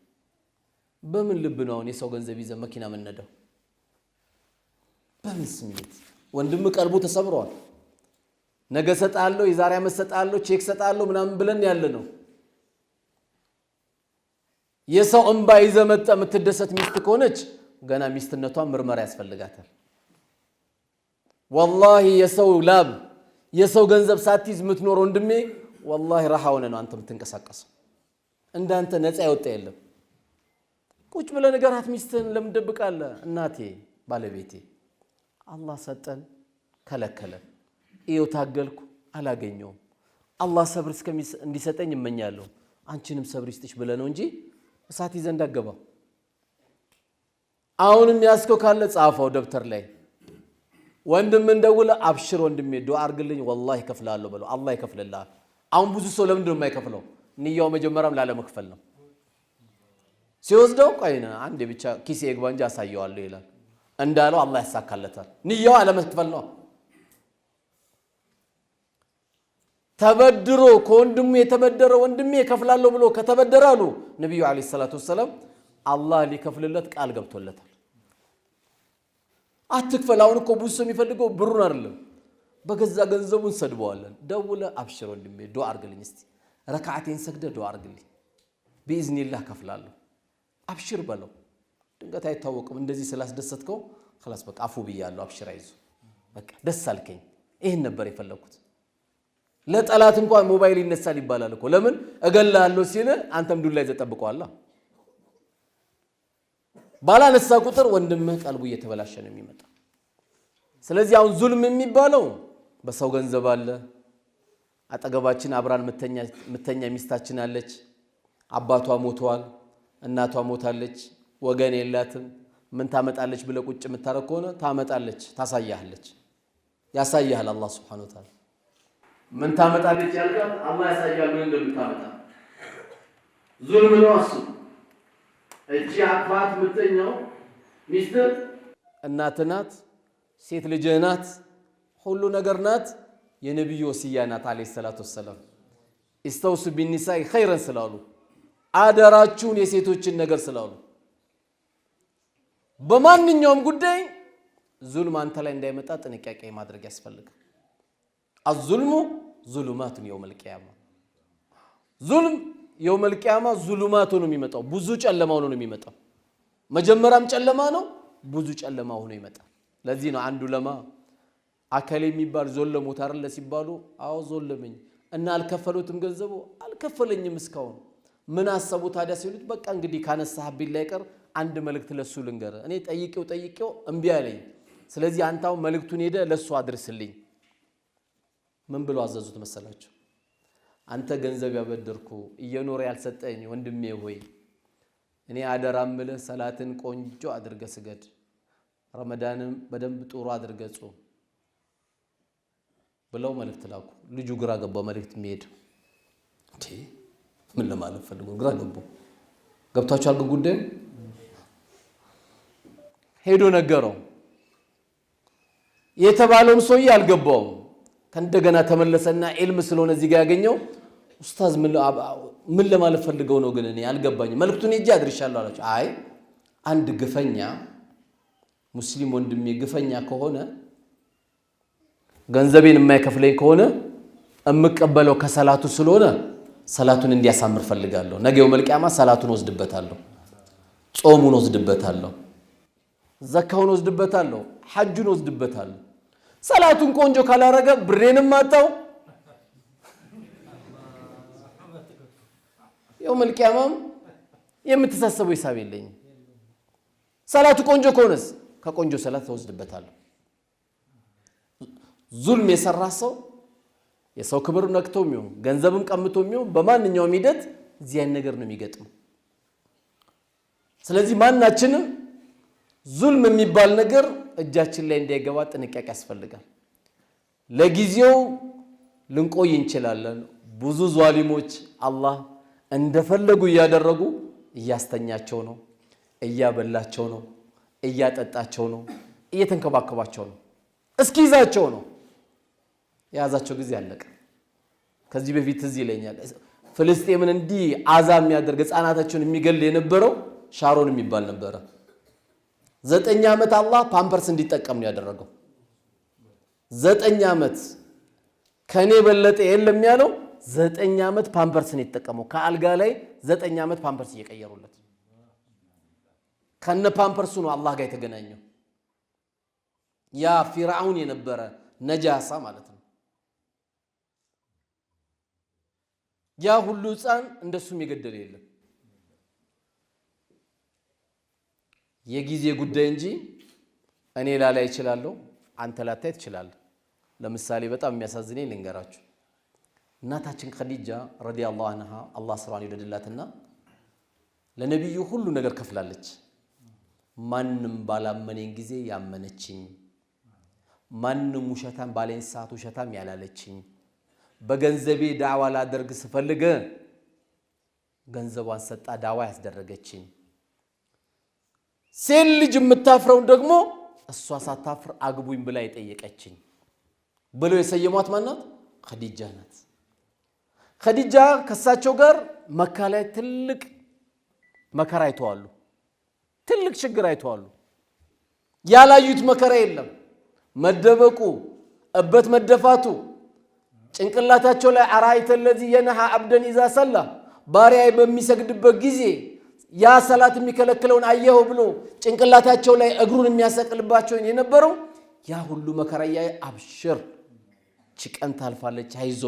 በምን ልብ ነው የሰው ገንዘብ ይዘ መኪና መንነደው በምን ስሜት ወንድም ቀልቡ ተሰብሯል ነገ ሰጣለው የዛሬ አመት ሰጣለው ቼክ ሰጣለው ምናምን ብለን ያለ ነው የሰው እንባ ይዘመጣ የምትደሰት ሚስት ከሆነች ገና ሚስትነቷን ምርመራ ያስፈልጋታል والله የሰው ላብ የሰው ገንዘብ ሳትይዝ ምትኖር ወንድሜ والله راحه ሆነ ነው አንተ ምትንቀሳቀሰው እንዳንተ ነፃ ይወጣ የለም ቁጭ ብለ ነገራት ሚስትን ለምን ደብቃለ እናቴ ባለቤቴ አላህ ሰጠን ከለከለን እዩ ታገልኩ አላገኘው አላህ ሰብር እንዲሰጠኝ እመኛለሁ አንቺንም ሰብር ይስጥሽ ብለ ነው እንጂ እሳት ይዘ እንዳገባ አሁንም ያስከው ካለ ጻፈው ደብተር ላይ ወንድም እንደውለ አብሽር ወንድሜ ዱአ አርግልኝ والله ይከፍላለሁ በለው አላህ ይከፍልልሃል አሁን ብዙ ሰው ለምን ነው የማይከፍለው ንያው መጀመሪያም ላለ መክፈል ነው ሲወስደው ቆይና አንዴ ብቻ ኪሴ ይግባ እንጂ አሳየዋለሁ ይላል እንዳለው አላህ ያሳካለታል ንያው አለ መክፈል ነው ተበድሮ ከወንድሙ የተበደረ ወንድሜ ይከፍላለሁ ብሎ ከተበደራሉ ነብዩ አለይሂ ሰላቱ ወሰለም አላህ ሊከፍልለት ቃል ገብቶለታል አትክፈል አሁን እኮ ብዙ ሰው የሚፈልገው ብሩን አይደለም በገዛ ገንዘቡን ሰድበዋለን ደውለ አብሽር ወንድሜ ዱአ አርግልኝ እስቲ ረካዓቴን ሰግደ ዱአ አርግልኝ بإذنillah ከፍላለሁ አብሽር በለው ድንገት አይታወቅም እንደዚህ ስላስደሰትከው خلاص በቃ አፉ ብያለሁ አብሽር አይዞ በቃ ደስ አልከኝ ይሄን ነበር የፈለኩት ለጠላት እንኳን ሞባይል ይነሳል ይባላል እኮ ለምን እገላለሁ ሲል አንተም ዱላ ይዘጠብቀዋል ባላነሳ ቁጥር ወንድምህ ቀልቡ እየተበላሸ ነው የሚመጣው ስለዚህ አሁን ዙልም የሚባለው በሰው ገንዘብ አለ አጠገባችን አብራን መተኛ ሚስታችን አለች አባቷ ሞቷል እናቷ ሞታለች ወገን የላትም ምን ታመጣለች ብለ ቁጭ የምታረክ ሆነ ታመጣለች ታሳያለች ያሳያል አላህ Subhanahu Wa Ta'ala ምን ታመጣለች ያልካት አላህ ያሳያል ምን እንደምታመጣ ዙልም ነው እሱ እቺ አፋት ምተኛው ሚስት እናት ናት ሴት ልጅ ናት ሁሉ ነገር ናት የነብዩ ወሲያ ናት አለይሂ ሰላቱ ወሰለም استوصوا بالنساء خيرا ስላሉ አደራችሁን የሴቶችን ነገር ስላሉ በማንኛውም ጉዳይ ዙልም አንተ ላይ እንዳይመጣ ጥንቃቄ ማድረግ ያስፈልጋል الظلم ظلمات يوم القيامه ظلم يوم القيامه ظلمات ነው የሚመጣው ብዙ ጨለማው ነው የሚመጣው መጀመሪያም ጨለማ ነው ብዙ ጨለማው ነው ይመጣል ለዚህ ነው አንዱ ለማ አከለ የሚባል ዞለሙት አይደል ሲባሉ አው ዞለመኝ እና አልከፈሉትም ገንዘቡ አልከፈለኝም እስካሁን ምን አሰቡ ታዲያ ሲሉት በቃ እንግዲህ ካነሳህብኝ ላይ ቀር አንድ መልእክት ለሱ ልንገር እኔ ጠይቄው እምቢ አለኝ ስለዚህ አንታው መልእክቱን ሄደ ለሱ አድርስልኝ ምን ብሎ አዘዙት መሰላችሁ አንተ ገንዘብ ያበደርኩ እየኖረ ያልሰጠኝ ወንድሜ ሆይ እኔ አደራምለ ሰላትን ቆንጆ አድርገ ስገድ ረመዳንም በደንብ ጥሩ አድርገ ጾም ብለው መልእክት ላኩ ልጁ ግራ ገባው መልእክት የሚሄድ እንዴ ምን ለማለት ፈልጎ ግራ ገባው ገብታችኋል ጉዳይ ሄዶ ነገረው የተባለውም ሰውዬ አልገባው ከእንደገና ተመለሰና ኢልም ስለሆነ እዚህ ጋር ያገኘው ኡስታዝ ምን ለማለት ፈልገው ነው ግን እኔ አልገባኝ መልእክቱን እጄ አድርሻለሁ አላችሁ አይ አንድ ግፈኛ ሙስሊም ወንድሜ ግፈኛ ከሆነ ገንዘቤን የማይከፍለኝ ከሆነ እምቀበለው ከሰላቱ ስለሆነ ሰላቱን እንዲያሳምር ፈልጋለሁ ነገው መልቂያማ ሰላቱን ወስድበታለሁ ጾሙን ወስድበታለሁ ዘካውን ወስድበታለሁ ሐጁን ወስድበታለሁ ሰላቱን ቆንጆ ካላረገ ብሬንም ማጣው የው መልቂያማም የምትሳሰበው ሂሳብ የለኝ ሰላቱ ቆንጆ ከሆነስ ከቆንጆ ሰላት ወስድበታለሁ ዙልም የሰራ ሰው የሰው ክብር ነክቶም ይሁን ገንዘብም ቀምቶም ይሁን በማንኛውም ሂደት እዚያን ነገር ነው የሚገጥመው ስለዚህ ማናችንም ዙልም የሚባል ነገር እጃችን ላይ እንዳይገባ ጥንቃቄ ያስፈልጋል ለጊዜው ልንቆይ እንችላለን ብዙ ዟሊሞች አላህ እንደፈለጉ ያደረጉ እያስተኛቸው ነው እያበላቸው ነው እያጠጣቸው ነው እየተንከባከባቸው ነው እስኪዛቸው ነው ያዛቸው ጊዜ አለቀ ከዚህ በፊት እዚህ ይለኛል ፍልስጤምን እንዲ አዛም ያደርግ ህፃናታቸውን የሚገል የነበረው ሻሮን የሚባል ነበር 9 አመት አላህ ፓምፐርስ እንዲጠቀም ነው ያደረገው 9 አመት ከኔ በለጠ የለም ያለው 9 አመት ፓምፐርስ ነው የተጠቀመው ከአልጋ ላይ 9 አመት ፓምፐርስ እየቀየሩለት ከነ ፓምፐርሱ ነው አላህ ጋር የተገናኘው ያ ፊርዓውን የነበረ ነጃሳ ማለት ነው ያ ሁሉ ህፃን እንደሱም የገደለ የለም የጊዜ ጉዳይ እንጂ እኔ ላላይ ይችላል አንተ ላታይ ትችላለህ ለምሳሌ በጣም የሚያሳዝነኝ ልንገራችሁ እናታችን ኸዲጃ ረዲየላሁ ዐንሃ አላህ ስራን ይወደድላትና ለነብዩ ሁሉ ነገር ከፍላለች ማንንም ባላመነኝ ጊዜ ያመነችኝ ማንንም ውሸታም ባለኝ ሰዓት ውሸታም ያላለችኝ በገንዘቤ ዳዕዋ ላደርግ ስፈልግ ገንዘቧን ሰጣ ዳዕዋ ያስደረገችኝ ሴት ልጅ የምታፍረው ደግሞ እሷ ሳታፍር አግቡኝ ብላ የጠየቀችኝ ብለው የሰየሟት ማናት ኸዲጃ ናት ኸዲጃ ከሳቸው ጋር መካ ላይ ትልቅ መከራ አይተዋሉ ትልቅ ችግር አይተዋሉ ያላዩት መከራ የለም መደበቁ እበት መደፋቱ ጭንቅላታቸው ላይ አራይተ الذي ينهى عبدا اذا صلى ባሪያዬ በሚሰግድበት ጊዜ ያ ሰላት የሚከለክለውን አየሁ ብሎ ጭንቅላታቸው ላይ እግሩን የሚያሰቅልባቸው የነበረው ያ ሁሉ መከራያ አብሽር ጭቀን ታልፋለች አይዞ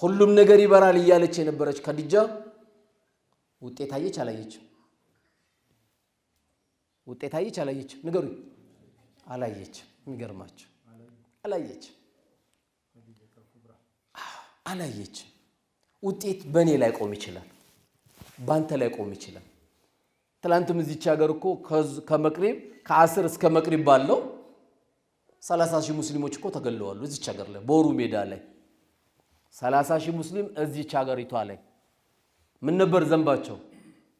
ሁሉም ነገር ይበራል ይያለች የነበረች ኸዲጃ ውጤት አየች አላየች ውጤት አየች አላየች ንገሩ አላየች የሚገርማችሁ አላየች አላየች ውጤት በኔ ላይ ቆም ይችላል ባንተ ላይ ቆም ይችላል ትላንትም እዚች ሀገር እኮ ከመቅሪብ ከ10 እስከ መቅሪብ ባለው 30,000 ሙስሊሞች እኮ ተገለዋሉ እዚች ሀገር ላይ ቦሩ ሜዳ ላይ 30,000 ሙስሊም እዚች ሀገሪቷ ላይ ምን ነበር ዘንባቸው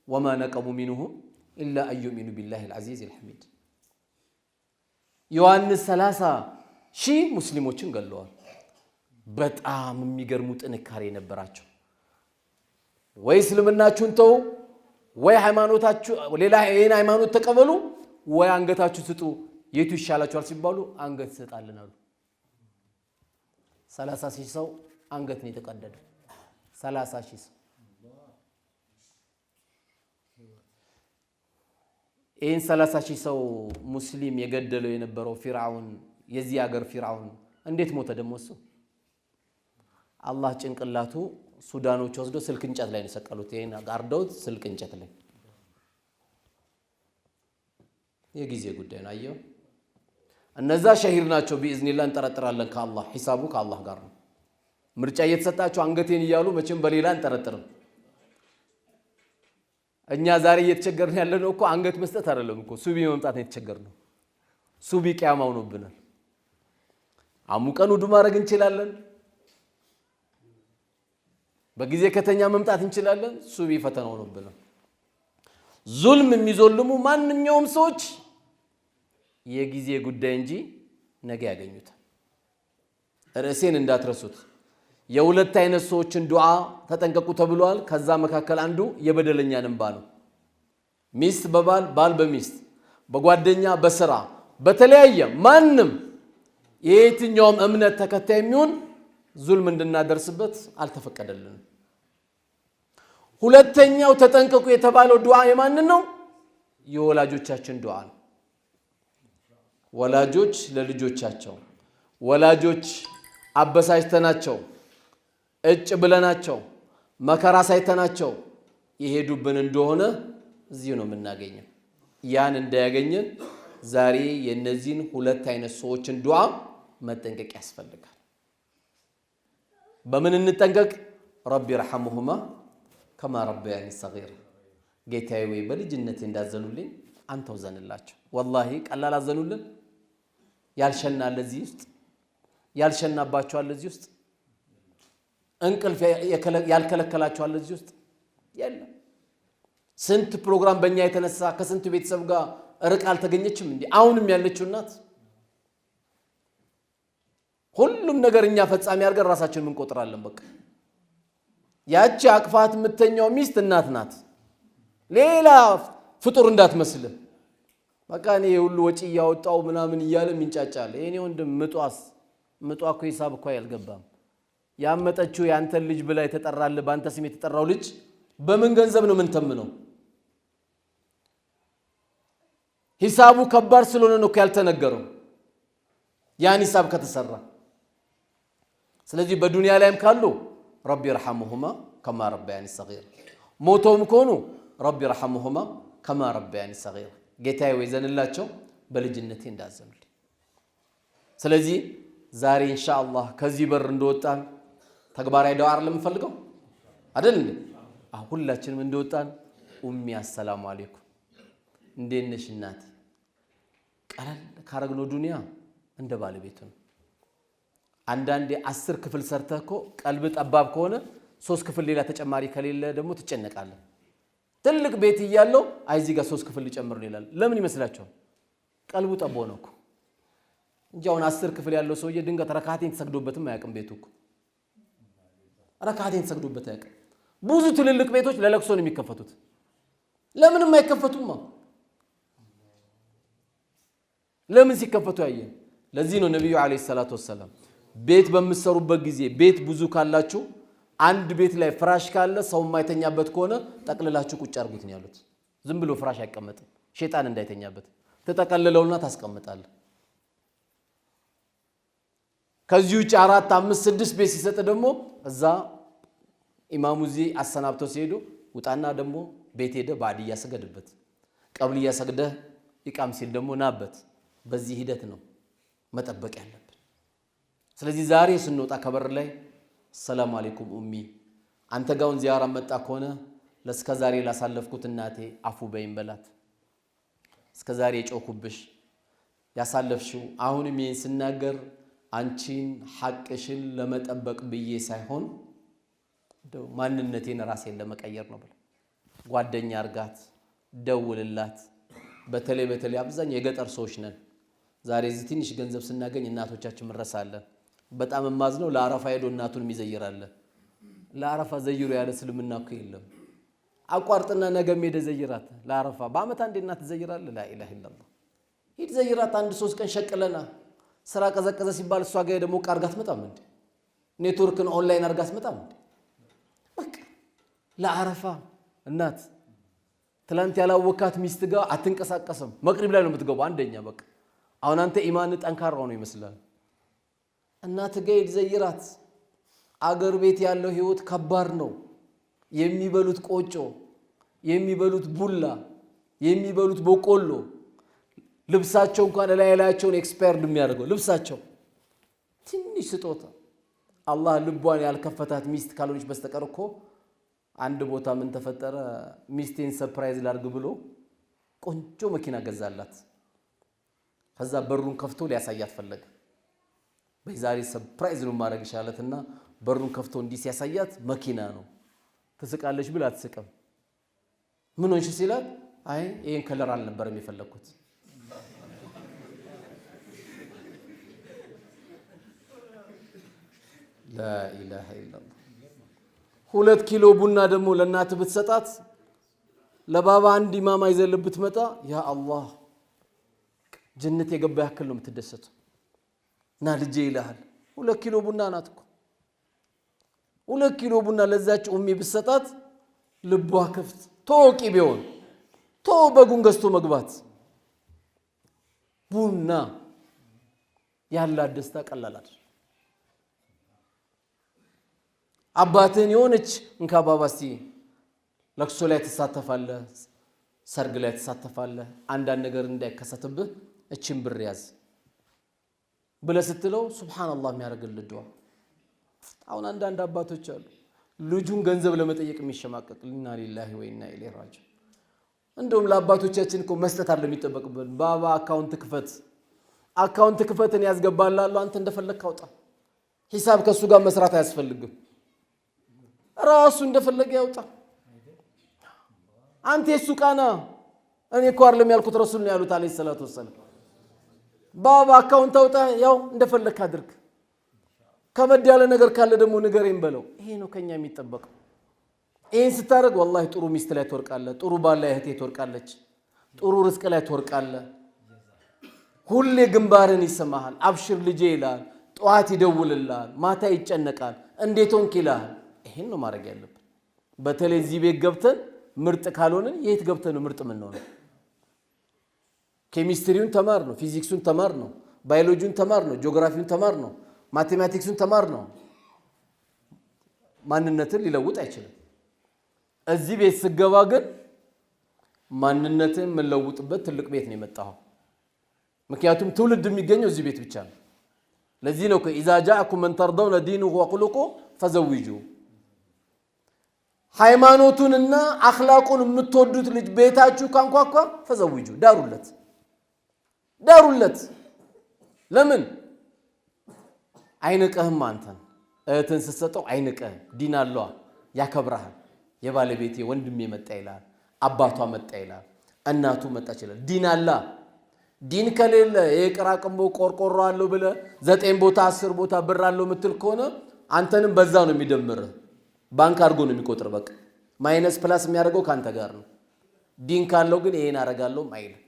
وما نقموا منهم الا ان يؤمنوا بالله العزيز الحميد ዮሐንስ 30,000 ሙስሊሞችን ገለዋል በጣም የሚገርሙ ጥንካሬ ነበራቸው ወይ እስልምናችሁን ተው ወይ ሃይማኖታችሁ ሌላ ሃይማኖት ተቀበሉ ወይ አንገታችሁ ስጡ የቱ ይሻላችኋል ሲባሉ አንገት ሰጣልን አሉ 30,000 ሰው አንገት ነው የተቀደደ 30,000 ሰው ይሄን 30,000 ሰው ሙስሊም የገደለው የነበረው ፊርዓውን የዚህ ሀገር ፊርዓውን እንዴት ሞተ ደሞሱ አላህ ጭንቅላቱ ሱዳኖች ወስዶ ስልክ እንጨት ላይ ነው ሰቀሉት ይሄን አርደውት ስልክ እንጨት ላይ የጊዜ ጉዳይ ነው አየው እነዛ ሸሂር ናቸው بإذنillah እንጠረጥራለን ከአላህ ሂሳቡ ከአላህ ጋር ነው ምርጫ እየተሰጣቸው አንገቴን ይያሉ መቼም በሌላ እንጠረጥርም እኛ ዛሬ እየተቸገርን ያለነው እኮ አንገት መስጠት አይደለም እኮ ሱቢ መምጣት ነው የተቸገርነው ሱቢ ቂያማው ነውብናል አሙቀን ውዱ ማድረግ እንችላለን በጊዜ ከተኛ መምጣት እንችላለን ሱቢ ፈተናው ነውብናል ዙልም የሚዞልሙ ማንኛውም ሰዎች የጊዜ ጉዳይ እንጂ ነገ ያገኙታል ርዕሴን እንዳትረሱት የሁለት አይነት ሰዎችን ዱዓ ተጠንቀቁ ተብሏል ከዛ መካከል አንዱ የበደለኛን እንባ ነው ሚስት በባል ባል በሚስት በጓደኛ በስራ በተለያየ ማንንም የየትኛውም እምነት ተከታይ የሚሆን ዙልም እንድናደርስበት አልተፈቀደልንም ሁለተኛው ተጠንቀቁ የተባለው ዱዓ የማን ነው የወላጆቻችን ዱዓ ነው ወላጆች ለልጆቻቸው ወላጆች አበሳጭተናቸው እጭ ብለናቸው መከራ ሳይተናቸው ይሄዱብን እንደሆነ እዚሁ ነው የምናገኘው ያን እንዳያገኘን ዛሬ የነዚህን ሁለት አይነት ሰዎችን ዱዓ መጠንቀቅ ያስፈልጋል በምን እንጠንቀቅ ረቢ رحمهما كما ربياني صغيرا ጌታዬ ወይ በልጅነቴ እንዳዘኑልኝ አንተው ዘንላቸው والله ቀላል አዘኑልን ያልሸና ለዚህ ውስጥ ያልሸናባቸው ለዚህ ውስጥ እንቅልፍ ያልከለከላቸው ለዚህ ውስጥ የለም ስንት ፕሮግራም በእኛ የተነሳ ከስንት ቤተሰብ ጋር ርቃ አልተገኘችም እንዴ አሁንም ያለችው እናት ሁሉም ነገርኛ ፈጻሚ አድርገን ራሳችንን እንቆጥራለን በቃ ያቺ አቅፋት የምተኛው ሚስት እናት ናት ሌላ ፍጡር እንዳትመስል በቃ እኔ ሁሉ ወጪ ያወጣው ምናምን ይያለ ምንጫጫለ እኔ ወንድም ምጧ እኮ ሂሳብ እኮ ያልገባም ያመጣችው ያንተ ልጅ ብላ የተጠራለ ባንተ ስም የተጠራው ልጅ በምን ገንዘብ ነው ምን ተምነው ሂሳቡ ከባድ ስለሆነ ነው ያልተነገረው ያን ሂሳብ ከተሰራ ስለዚህ በዱንያ ላይም ካሉ ረቢ ይርሐሙሁማ ከማ ረበያኒ ሰጊራ ሞቶም ከሆኑ ረቢ ይርሐሙሁማ ከማ ረበያኒ ሰጊራ ጌታዬ ወይዘንላቸው በልጅነቴ እንዳዘኑልኝ ስለዚህ ዛሬ ኢንሻአላህ ከዚህ በር እንደወጣን ተግባራዊ ዱዓ አይደለም እንፈልገው አይደል ሁላችንም እንደወጣን ኡሚ አሰላሙ አለይኩም እንዴት ነሽ እናቴ ቀለል ካረግነው ዱንያ እንደ ባለቤቱ ነው አንዳንዴ 10 ክፍል ሰርተህኮ ቀልብ ጠባብ ከሆነ 3 ክፍል ሌላ ተጨማሪ ከሌለ ደግሞ ትጨነቃለህ ትልቅ ቤት ይያለው አይዚ ጋር 3 ክፍል ሊጨምር ነው ይላል ለምን ይመስላችኋል ቀልቡ ጠቦ ነው እኮ እንጂ አሁን 10 ክፍል ያለው ሰውዬ ድንገት ረካዓቴን ተሰግዶበትም አያውቅም ቤቱ እኮ ረካዓቴን ተሰግዶበት አያውቅም ብዙ ትልልቅ ቤቶች ለለቅሶ ነው የሚከፈቱት ለምንም አይከፈቱማ ለምን ሲከፈቱ ያየን ለዚህ ነው ነብዩ አለይሂ ሰላቱ ወሰለም ቤት በመሰሩበት ጊዜ ቤት ብዙ ካላችሁ አንድ ቤት ላይ ፍራሽ ካለ ሰው የማይተኛበት ከሆነ ጠቅልላችሁ ቁጭ አርጉት ነው ያሉት ዝም ብሎ ፍራሽ አይቀመጥም ሸይጣን እንዳይተኛበት ተጠቀልለውና ታስቀምጣለህ ከዚህ ውጭ 4 5 6 ቤት ሲሰጥ ደግሞ እዛ ኢማሙ ዚ አሰናብተው ሲሄዱ ውጣና ደግሞ ቤት ሄደ ባዲያ ሰገድበት ቀብልያ ሰግደህ ኢቃም ሲል ደግሞ ናበት በዚህ ሂደት ነው መጠበቅ ያለብን ስለዚህ ዛሬ ስንወጣ ከበር ላይ ሰላም አለይኩም ኡሚ አንተ ጋውን ዚያራ መጣ ከሆነ ለስከ ዛሬ ላሳለፍኩት እናቴ አፉ በይን በላት እስከ ዛሬ ጮኩብሽ ያሳለፍሽው አሁንም ይሄን ስናገር አንቺን ሐቅሽን ለመጠበቅ ብዬ ሳይሆን ማንነቴን ራሴን ለመቀየር ነው ብለ ጓደኛ አርጋት ደውልላት በተለይ አብዛኛው የገጠር ሰዎች ነን ዛሬ እዚህ ትንሽ ገንዘብ ስናገኝ እናቶቻችን መረሳለን በጣም ማዝነው ለአረፋ ሄዶ እናቱን ይዘይራል ለአረፋ ዘይሩ ያለ ስልምና እኮ የለም አቋርጥና ነገም ሄደ ዘይራት ለአረፋ በአመት አንድ እናት ዘይራል ላ ኢላሃ ኢላላህ ሂድ ዘይራት አንድ 3 ቀን ሸቅለና ስራ ቀዘቀዘ ሲባል እሷ ጋር ደግሞ ቃርጋት መጣም እንዴ ኔትወርክን ኦንላይን አርጋት መጣም እንዴ በቃ ለአረፋ እናት ትላንት ያላወካት ሚስት ጋር አትንቀሳቀስም መቅሪብ ላይ ነው የምትገባው አንደኛ በቃ አሁን አንተ ኢማን ጠንካራው ነው ይመስላል እናት ጋር ዘይራት አገር ቤት ያለው ህይወት ከባድ ነው የሚበሉት ቆጮ የሚበሉት ቡላ የሚበሉት በቆሎ ልብሳቸው እንኳን ለላያቸውን ኤክስፓየርድ የሚያደርገው ልብሳቸው ትንሽ ስጦታ አላህ ልቧን ያልከፈታት ሚስት ካልሆነች በስተቀር እኮ አንድ ቦታ ምን ተፈጠረ ሚስቴን ሰርፕራይዝ ላርግ ብሎ ቆንጆ መኪና ገዛላት ከዛ በሩን ከፍቶ ሊያሳያት ፈለገ በዛሬ ሰርፕራይዝ ነው ማድረግ ይሻለትና በሩን ከፍቶ እንዲህ ሲያሳያት መኪና ነው ትስቃለች ብላ አትስቅም ምን ሆንሽ ሲላት አይ ይሄን ከለር አልነበረም የፈለኩት ላ ኢላሃ ኢላላህ 2 ኪሎ ቡና ደግሞ ለናት ብትሰጣት ለባባ አንድ ኢማማ ይዘልብት መጣ ያ አላህ ጀነት የገባ ያክል ነው የምትደሰተው ና ልጄ ይልሃል 2 ኪሎ ቡና ናት እኮ 2 ኪሎ ቡና ለዛች ኡሚ ብትሰጣት ልቧ ክፍት ቶቂ ቢሆን በጉን ገዝቶ መግባት ቡና ያላት ደስታ ቀላል አይደል አባትን የሆነች እንካ ባባሲ ለቅሶ ላይ ተሳተፋለህ ሰርግ ላይ ተሳተፋለህ አንዳንድ ነገር እንዳይከሰትብህ እቺን ብር ያዝ ብለህ ስትለው ሱብሃንአላህ የሚያደርግልህ ዱዓ አሁን አንዳንድ አባቶች አሉ ልጁን ገንዘብ ለመጠየቅ የሚሸማቀቅ ኢና ሊላሂ ወኢና ኢለይሂ ራጂዑን እንደውም ለአባቶቻችን እኮ መስጠት አይደለም የሚጠበቅብን ባባ አካውንት ክፈትን ያስገባላሉ አንተ እንደፈለክ አውጣ ሂሳብ ከሱ ጋር መስራት አያስፈልግም ራሱ እንደፈለገ ያውጣ አንተ የሱ ቃና እኔ እኮ አይደለም ያልኩት ረሱል ነው ያሉት አለይሂ ሰላቱ ወሰለም ባባ አካውንት አውጣ ያው እንደፈለክ አድርግ ከበድ ያለ ነገር ካለ ደግሞ ንገረኝ በለው ይሄ ነው ከኛ የሚጠበቀው ይሄን ስታረግ والله ጥሩ ሚስት ላይ ትወርቃለህ ጥሩ ባል ላይ እህቴ ትወርቃለች ጥሩ ርዝቅ ላይ ትወርቃለህ ሁሌ ግንባርን ይሰማሃል አብሽር ልጄ ይላል ጧት ይደውልልሃል ማታ ይጨነቃል እንዴት ሆንክ ይላል ይሄን ነው ማድረግ ያለብን በተለይ እዚህ ቤት ገብተን ምርጥ ካልሆነን የት ገብተን ምርጥ ምን ነው
ኬሚስትሪውን ተማር ነው፣ ፊዚክሱን ተማር ነው፣ ባዮሎጂውን ተማር ነው፣ ጂኦግራፊውን ተማር ነው፣ ማቴማቲክሱን ተማር ነው። ማንነትን ሊለውጥ አይችልም። እዚህ ቤት ስገባ ግን ማንነትን የምንለውጥበት ትልቅ ቤት ነው የመጣው። ምክንያቱም ትውልድ የሚገኘው እዚህ ቤት ብቻ ነው። ለዚህ ነው ኢዛ ጃአኩም መን ተርደውነ ዲኑሁ ወኹሉቁሁ ፈዘውጁ። ሃይማኖቱንና አኽላቁን የምትወዱት ልጅ ቤታችሁ ካንኳኳ ፈዘውጁ፣ ዳሩለት። ለምን አይንቀህም? አንተን እህትን ስትሰጠው አይንቀህም። ዲን አለዋ፣ ያከብረሃል። የባለቤቴ ወንድሜ መጣ ይላል፣ አባቷ መጣ ይላል፣ እናቱ መጣች ይላል። ዲን አላ። ዲን ከሌለ የቅራቅንቦ ቆርቆሮ አለው ብለ 9 ቦታ 10 ቦታ ብር አለው ምትል ከሆነ አንተንም በዛ ነው የሚደምርህ። ባንክ አድርጎ ነው የሚቆጥር። በቃ ማይነስ ፕላስ የሚያደርገው ካንተ ጋር ነው። ዲን ካለው ግን ይሄን አደርጋለሁ አይልም።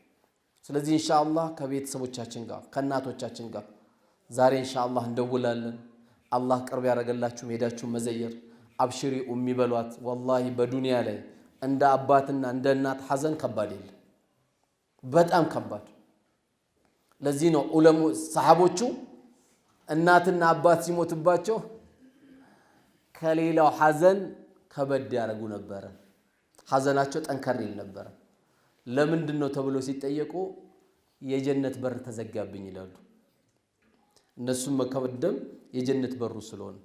ስለዚህ ኢንሻአላህ ከቤተሰቦቻችን ጋር ከእናቶቻችን ጋር ዛሬ ኢንሻአላህ እንደውላለን። አላህ ቅርብ ያደርገላችሁ ሄዳችሁ መዘየር አብሽሪ ኡሚ በሏት። ወላሂ በዱንያ ላይ እንደ አባትና እንደ እናት ሐዘን ከባድ የለም፣ በጣም ከባድ። ለዚህ ነው ዑለሙ ሰሃቦቹ እናትና አባት ሲሞትባቸው ከሌላው ሐዘን ከበድ ያደርጉ ነበረ። ሐዘናቸው ጠንከር ይል ነበረ። ለምንድን ነው ተብሎ ሲጠየቁ የጀነት በር ተዘጋብኝ ይላሉ። እነሱም መከበደም የጀነት በሩ ስለሆነ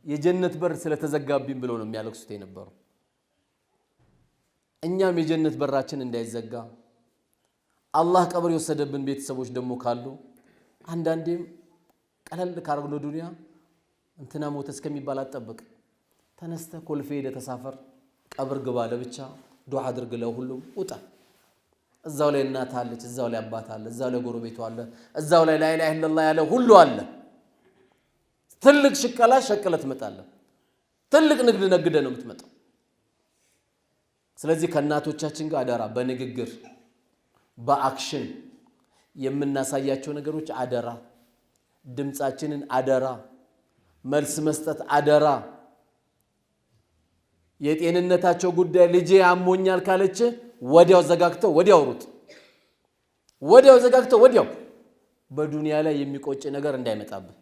የጀነት በር ስለተዘጋብኝ ብለው ነው የሚያለቅሱት የነበሩ። እኛም የጀነት በራችን እንዳይዘጋ አላህ ቀብር የወሰደብን ቤተሰቦች ደግሞ ካሉ አንዳንዴም ቀለል ካረግሎ ዱንያ እንትና ሞተ እስከሚባል አትጠብቅ። ተነስተ ኮልፌ ሄደ ተሳፈር፣ ቀብር ግባ፣ ለብቻ ዱዓ አድርግ፣ ለሁሉም ውጣ። እዛው ላይ እናት አለች፣ እዛው ላይ አባት አለ፣ እዛው ላይ ጎረቤቱ አለ፣ እዛው ላይ ላ ኢላሃ ኢላላህ ያለ ሁሉ አለ። ትልቅ ሽቀላ ሸቀለ ትመጣለህ፣ ትልቅ ንግድ ነግደ ነው የምትመጣው። ስለዚህ ከእናቶቻችን ጋር አደራ፣ በንግግር በአክሽን የምናሳያቸው ነገሮች አደራ፣ ድምጻችንን አደራ፣ መልስ መስጠት አደራ። የጤንነታቸው ጉዳይ ልጄ አሞኛል ካለች ወዲያው ዘጋግተው ወዲያው ሩጥ፣ ወዲያው ዘጋግተው ወዲያው። በዱንያ ላይ የሚቆጭ ነገር እንዳይመጣብህ፣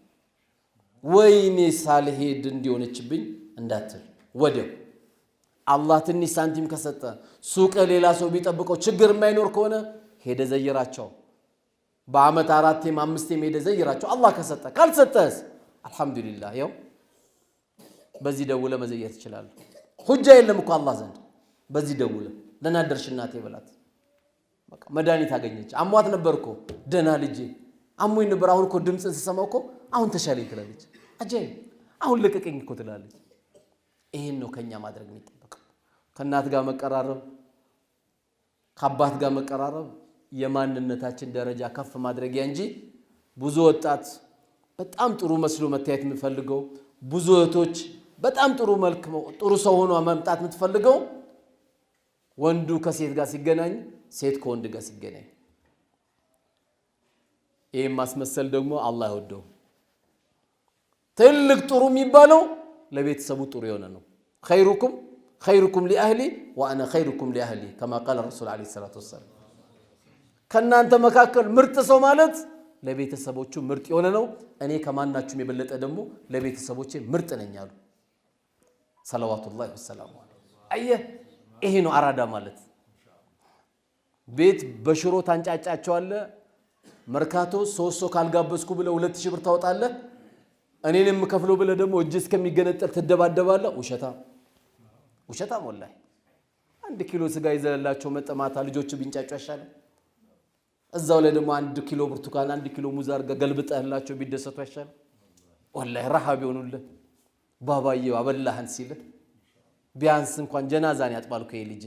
ወይኔ ሳልሄድ እንዲሆነችብኝ እንዳትል ወዲያው። አላህ ትንሽ ሳንቲም ከሰጠ ሱቅ ሌላ ሰው ቢጠብቀው ችግር የማይኖር ከሆነ ሄደ ዘይራቸው። በአመት 4ቴም 5ቴም ሄደ ዘይራቸው። አላህ ከሰጠ፣ ካልሰጠስ አልহামዱሊላህ ያው በዚህ ደውለ መዘየት ይችላል። ሁጃ የለም እኮ አላህ ዘንድ። በዚህ ደውለ ደህና ደርሽ እናቴ በላት። በቃ መድኃኒት አገኘች። አሟት ነበር እኮ ደህና ልጄ አሞኝ ነበር፣ አሁን እኮ ድምፅን ስሰማው እኮ አሁን ተሻለኝ ትላለች። አጀይ አሁን ለቀቀኝ እኮ ትላለች። ይሄን ነው ከኛ ማድረግ የሚጠበቀው። ከእናት ጋር መቀራረብ፣ ከአባት ጋር መቀራረብ የማንነታችን ደረጃ ከፍ ማድረጊያ እንጂ ብዙ ወጣት በጣም ጥሩ መስሎ መታየት የምፈልገው፣ ብዙ እህቶች በጣም ጥሩ መልክ ጥሩ ሰው ሆኖ መምጣት የምትፈልገው ወንዱ ከሴት ጋር ሲገናኝ፣ ሴት ከወንድ ጋር ሲገናኝ። ይሄን ማስመሰል ደግሞ አላህ አይወደው። ትልቅ ጥሩ የሚባለው ለቤተሰቡ ጥሩ የሆነ ነው። ኸይሩኩም ሊአህሊ ወአና ኸይሩኩም ሊአህሊ ከማ ቃለ ረሱል ዓለይሂ ሰላቱ ወሰላም። ከናንተ መካከል ምርጥ ሰው ማለት ለቤተሰቦቹ ምርጥ የሆነ ነው። እኔ ከማናችሁም የበለጠ ደግሞ ለቤተሰቦቼ ምርጥ ነኝ አሉ ሰለዋቱላሂ ወሰላሙ ዐለይሂ። አየህ ይሄ ነው አራዳ ማለት። ቤት በሽሮ ታንጫጫቸዋለህ። መርካቶ 3 ሰው ካልጋበዝኩ ብለ 2000 ብር ታወጣለህ። እኔንም ከፍሎ ብለ ደግሞ እጅ እስከሚገነጠል ትደባደባለህ። ውሸታም ወላሂ። 1 ኪሎ ስጋ ይዘላቸው መጠማታ ልጆቹ ቢንጫጩ ያሻለ። እዛው ላይ ደግሞ 1 ኪሎ ብርቱካን 1 ኪሎ ሙዝ አድርገህ ገልብጠህላቸው ቢደሰቱ ያሻለ። ወላሂ ረሃብ ይሆኑልህ። ባባዬው አበላህን ሲልህ ቢያንስ እንኳን ጀናዛን ያጥባልኩ ይሄ ልጅ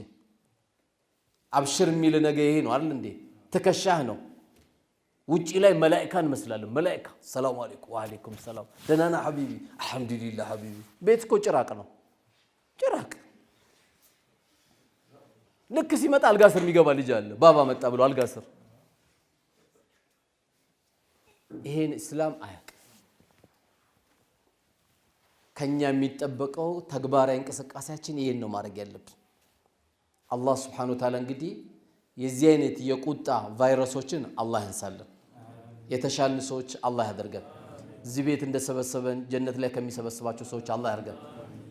አብሽር የሚል ነገር ይሄ ነው አይደል እንዴ? ተከሻህ ነው። ውጪ ላይ መላእክት መስላለን። መላእክት ሰላም አለይኩም ወአለይኩም ሰላም ደናና ሐቢቢ አልহামዱሊላህ ሐቢቢ። ቤት እኮ ጭራቅ ነው፣ ጭራቅ። ልክ ሲመጣ አልጋ ስር የሚገባ ልጅ አለ። ባባ መጣ ብሎ አልጋ ስር። ይሄን እስላም አያውቅም። ከኛ የሚጠበቀው ተግባራዊ እንቅስቃሴያችን ይሄን ነው ማድረግ ያለብን። አላህ Subhanahu Wa Ta'ala እንግዲህ የዚህ አይነት የቁጣ ቫይረሶችን አላህ ያንሳልን። የተሻልን ሰዎች አላህ ያደርገን። እዚህ ቤት እንደሰበሰበን ጀነት ላይ ከሚሰበስባቸው ሰዎች አላህ ያርገን።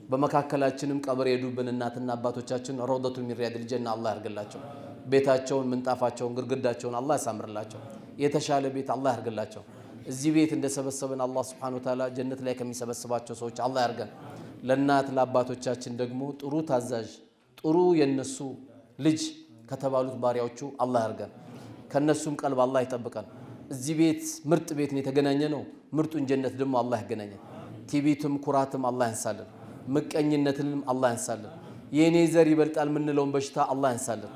በመካከላችንም ቀብር የሄዱብን እናትና አባቶቻችን ረውደቱ ሚን ሪያዲል ጀና አላህ ያርግላቸው። ቤታቸውን፣ ምንጣፋቸውን፣ ግድግዳቸውን አላህ ያሳምርላቸው። የተሻለ ቤት አላህ ያርግላቸው። እዚህ ቤት እንደሰበሰበን አላህ ሱብሓነሁ ወተዓላ ጀነት ላይ ከሚሰበስባቸው ሰዎች አላህ ያርገን። ለእናት ለአባቶቻችን ደግሞ ጥሩ ታዛዥ፣ ጥሩ የነሱ ልጅ ከተባሉት ባሪያዎቹ አላህ ያርገን። ከነሱም ቀልብ አላህ ይጠብቀን። እዚህ ቤት ምርጥ ቤት ነው የተገናኘ ነው። ምርጡን ጀነት ደግሞ አላህ ያገናኘን። ቲቢትም ኩራትም አላህ ያንሳልን። ምቀኝነትንም አላህ ያንሳልን። የኔ ዘር ይበልጣል ምንለውን በሽታ አላህ ያንሳልን።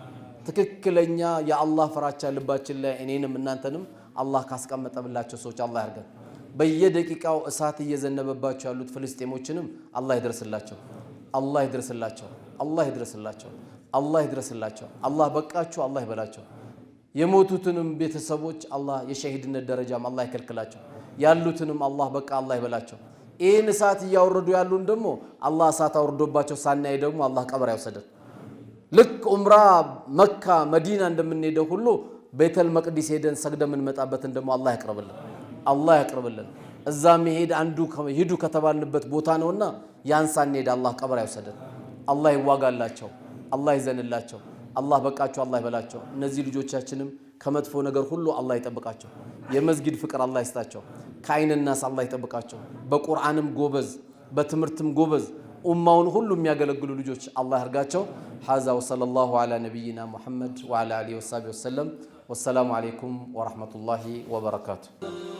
ትክክለኛ የአላህ ፍራቻ ልባችን ላይ እኔንም እናንተንም አላህ ካስቀመጠብላቸው ሰዎች አላህ ያርገን። በየደቂቃው እሳት እየዘነበባቸው ያሉት ፍልስጤሞችንም አላህ ይድረስላቸው። አላህ ይድረስላቸው። አላህ ይድረስላቸው። አላህ ይድረስላቸው። አላህ በቃችሁ አላህ ይበላቸው። የሞቱትንም ቤተሰቦች አላህ የሸሂድነት ደረጃም አላህ ይከልክላቸው። ያሉትንም አላህ በቃ አላህ ይበላቸው። ይህን እሳት እያወረዱ ያሉን ደግሞ አላህ እሳት አውርዶባቸው ሳናይ ደግሞ አላህ ቀብር ያውሰደን። ልክ ዑምራ መካ መዲና እንደምንሄደው ሁሉ ቤተል መቅዲስ ሄደን ሰግደን የምንመጣበትን ደግሞ አላህ ያቅርብልን። አላህ ያቅርብልን። እዛ መሄድ አንዱ ሂዱ ከተባልንበት ቦታ ነውና ያን ሳንሄድ አላህ ቀብር ያውሰደን። አላህ ይዋጋላቸው። አላህ ይዘንላቸው። አላህ በቃቸው አላህ ይበላቸው። እነዚህ ልጆቻችንም ከመጥፎ ነገር ሁሉ አላህ ይጠብቃቸው። የመስጊድ ፍቅር አላህ ይስጣቸው። ከአይንናስ አላህ ይጠብቃቸው። በቁርአንም ጎበዝ፣ በትምህርትም ጎበዝ፣ ኡማውን ሁሉ የሚያገለግሉ ልጆች አላህ ያርጋቸው። ሀዛ ወሰለላሁ ዐላ ነቢይና ሙሐመድ ወዐላ አሊሂ ወሰሐቢሂ ወሰለም። ወሰላሙ ዐለይኩም ወረሕመቱላሂ ወበረካቱ።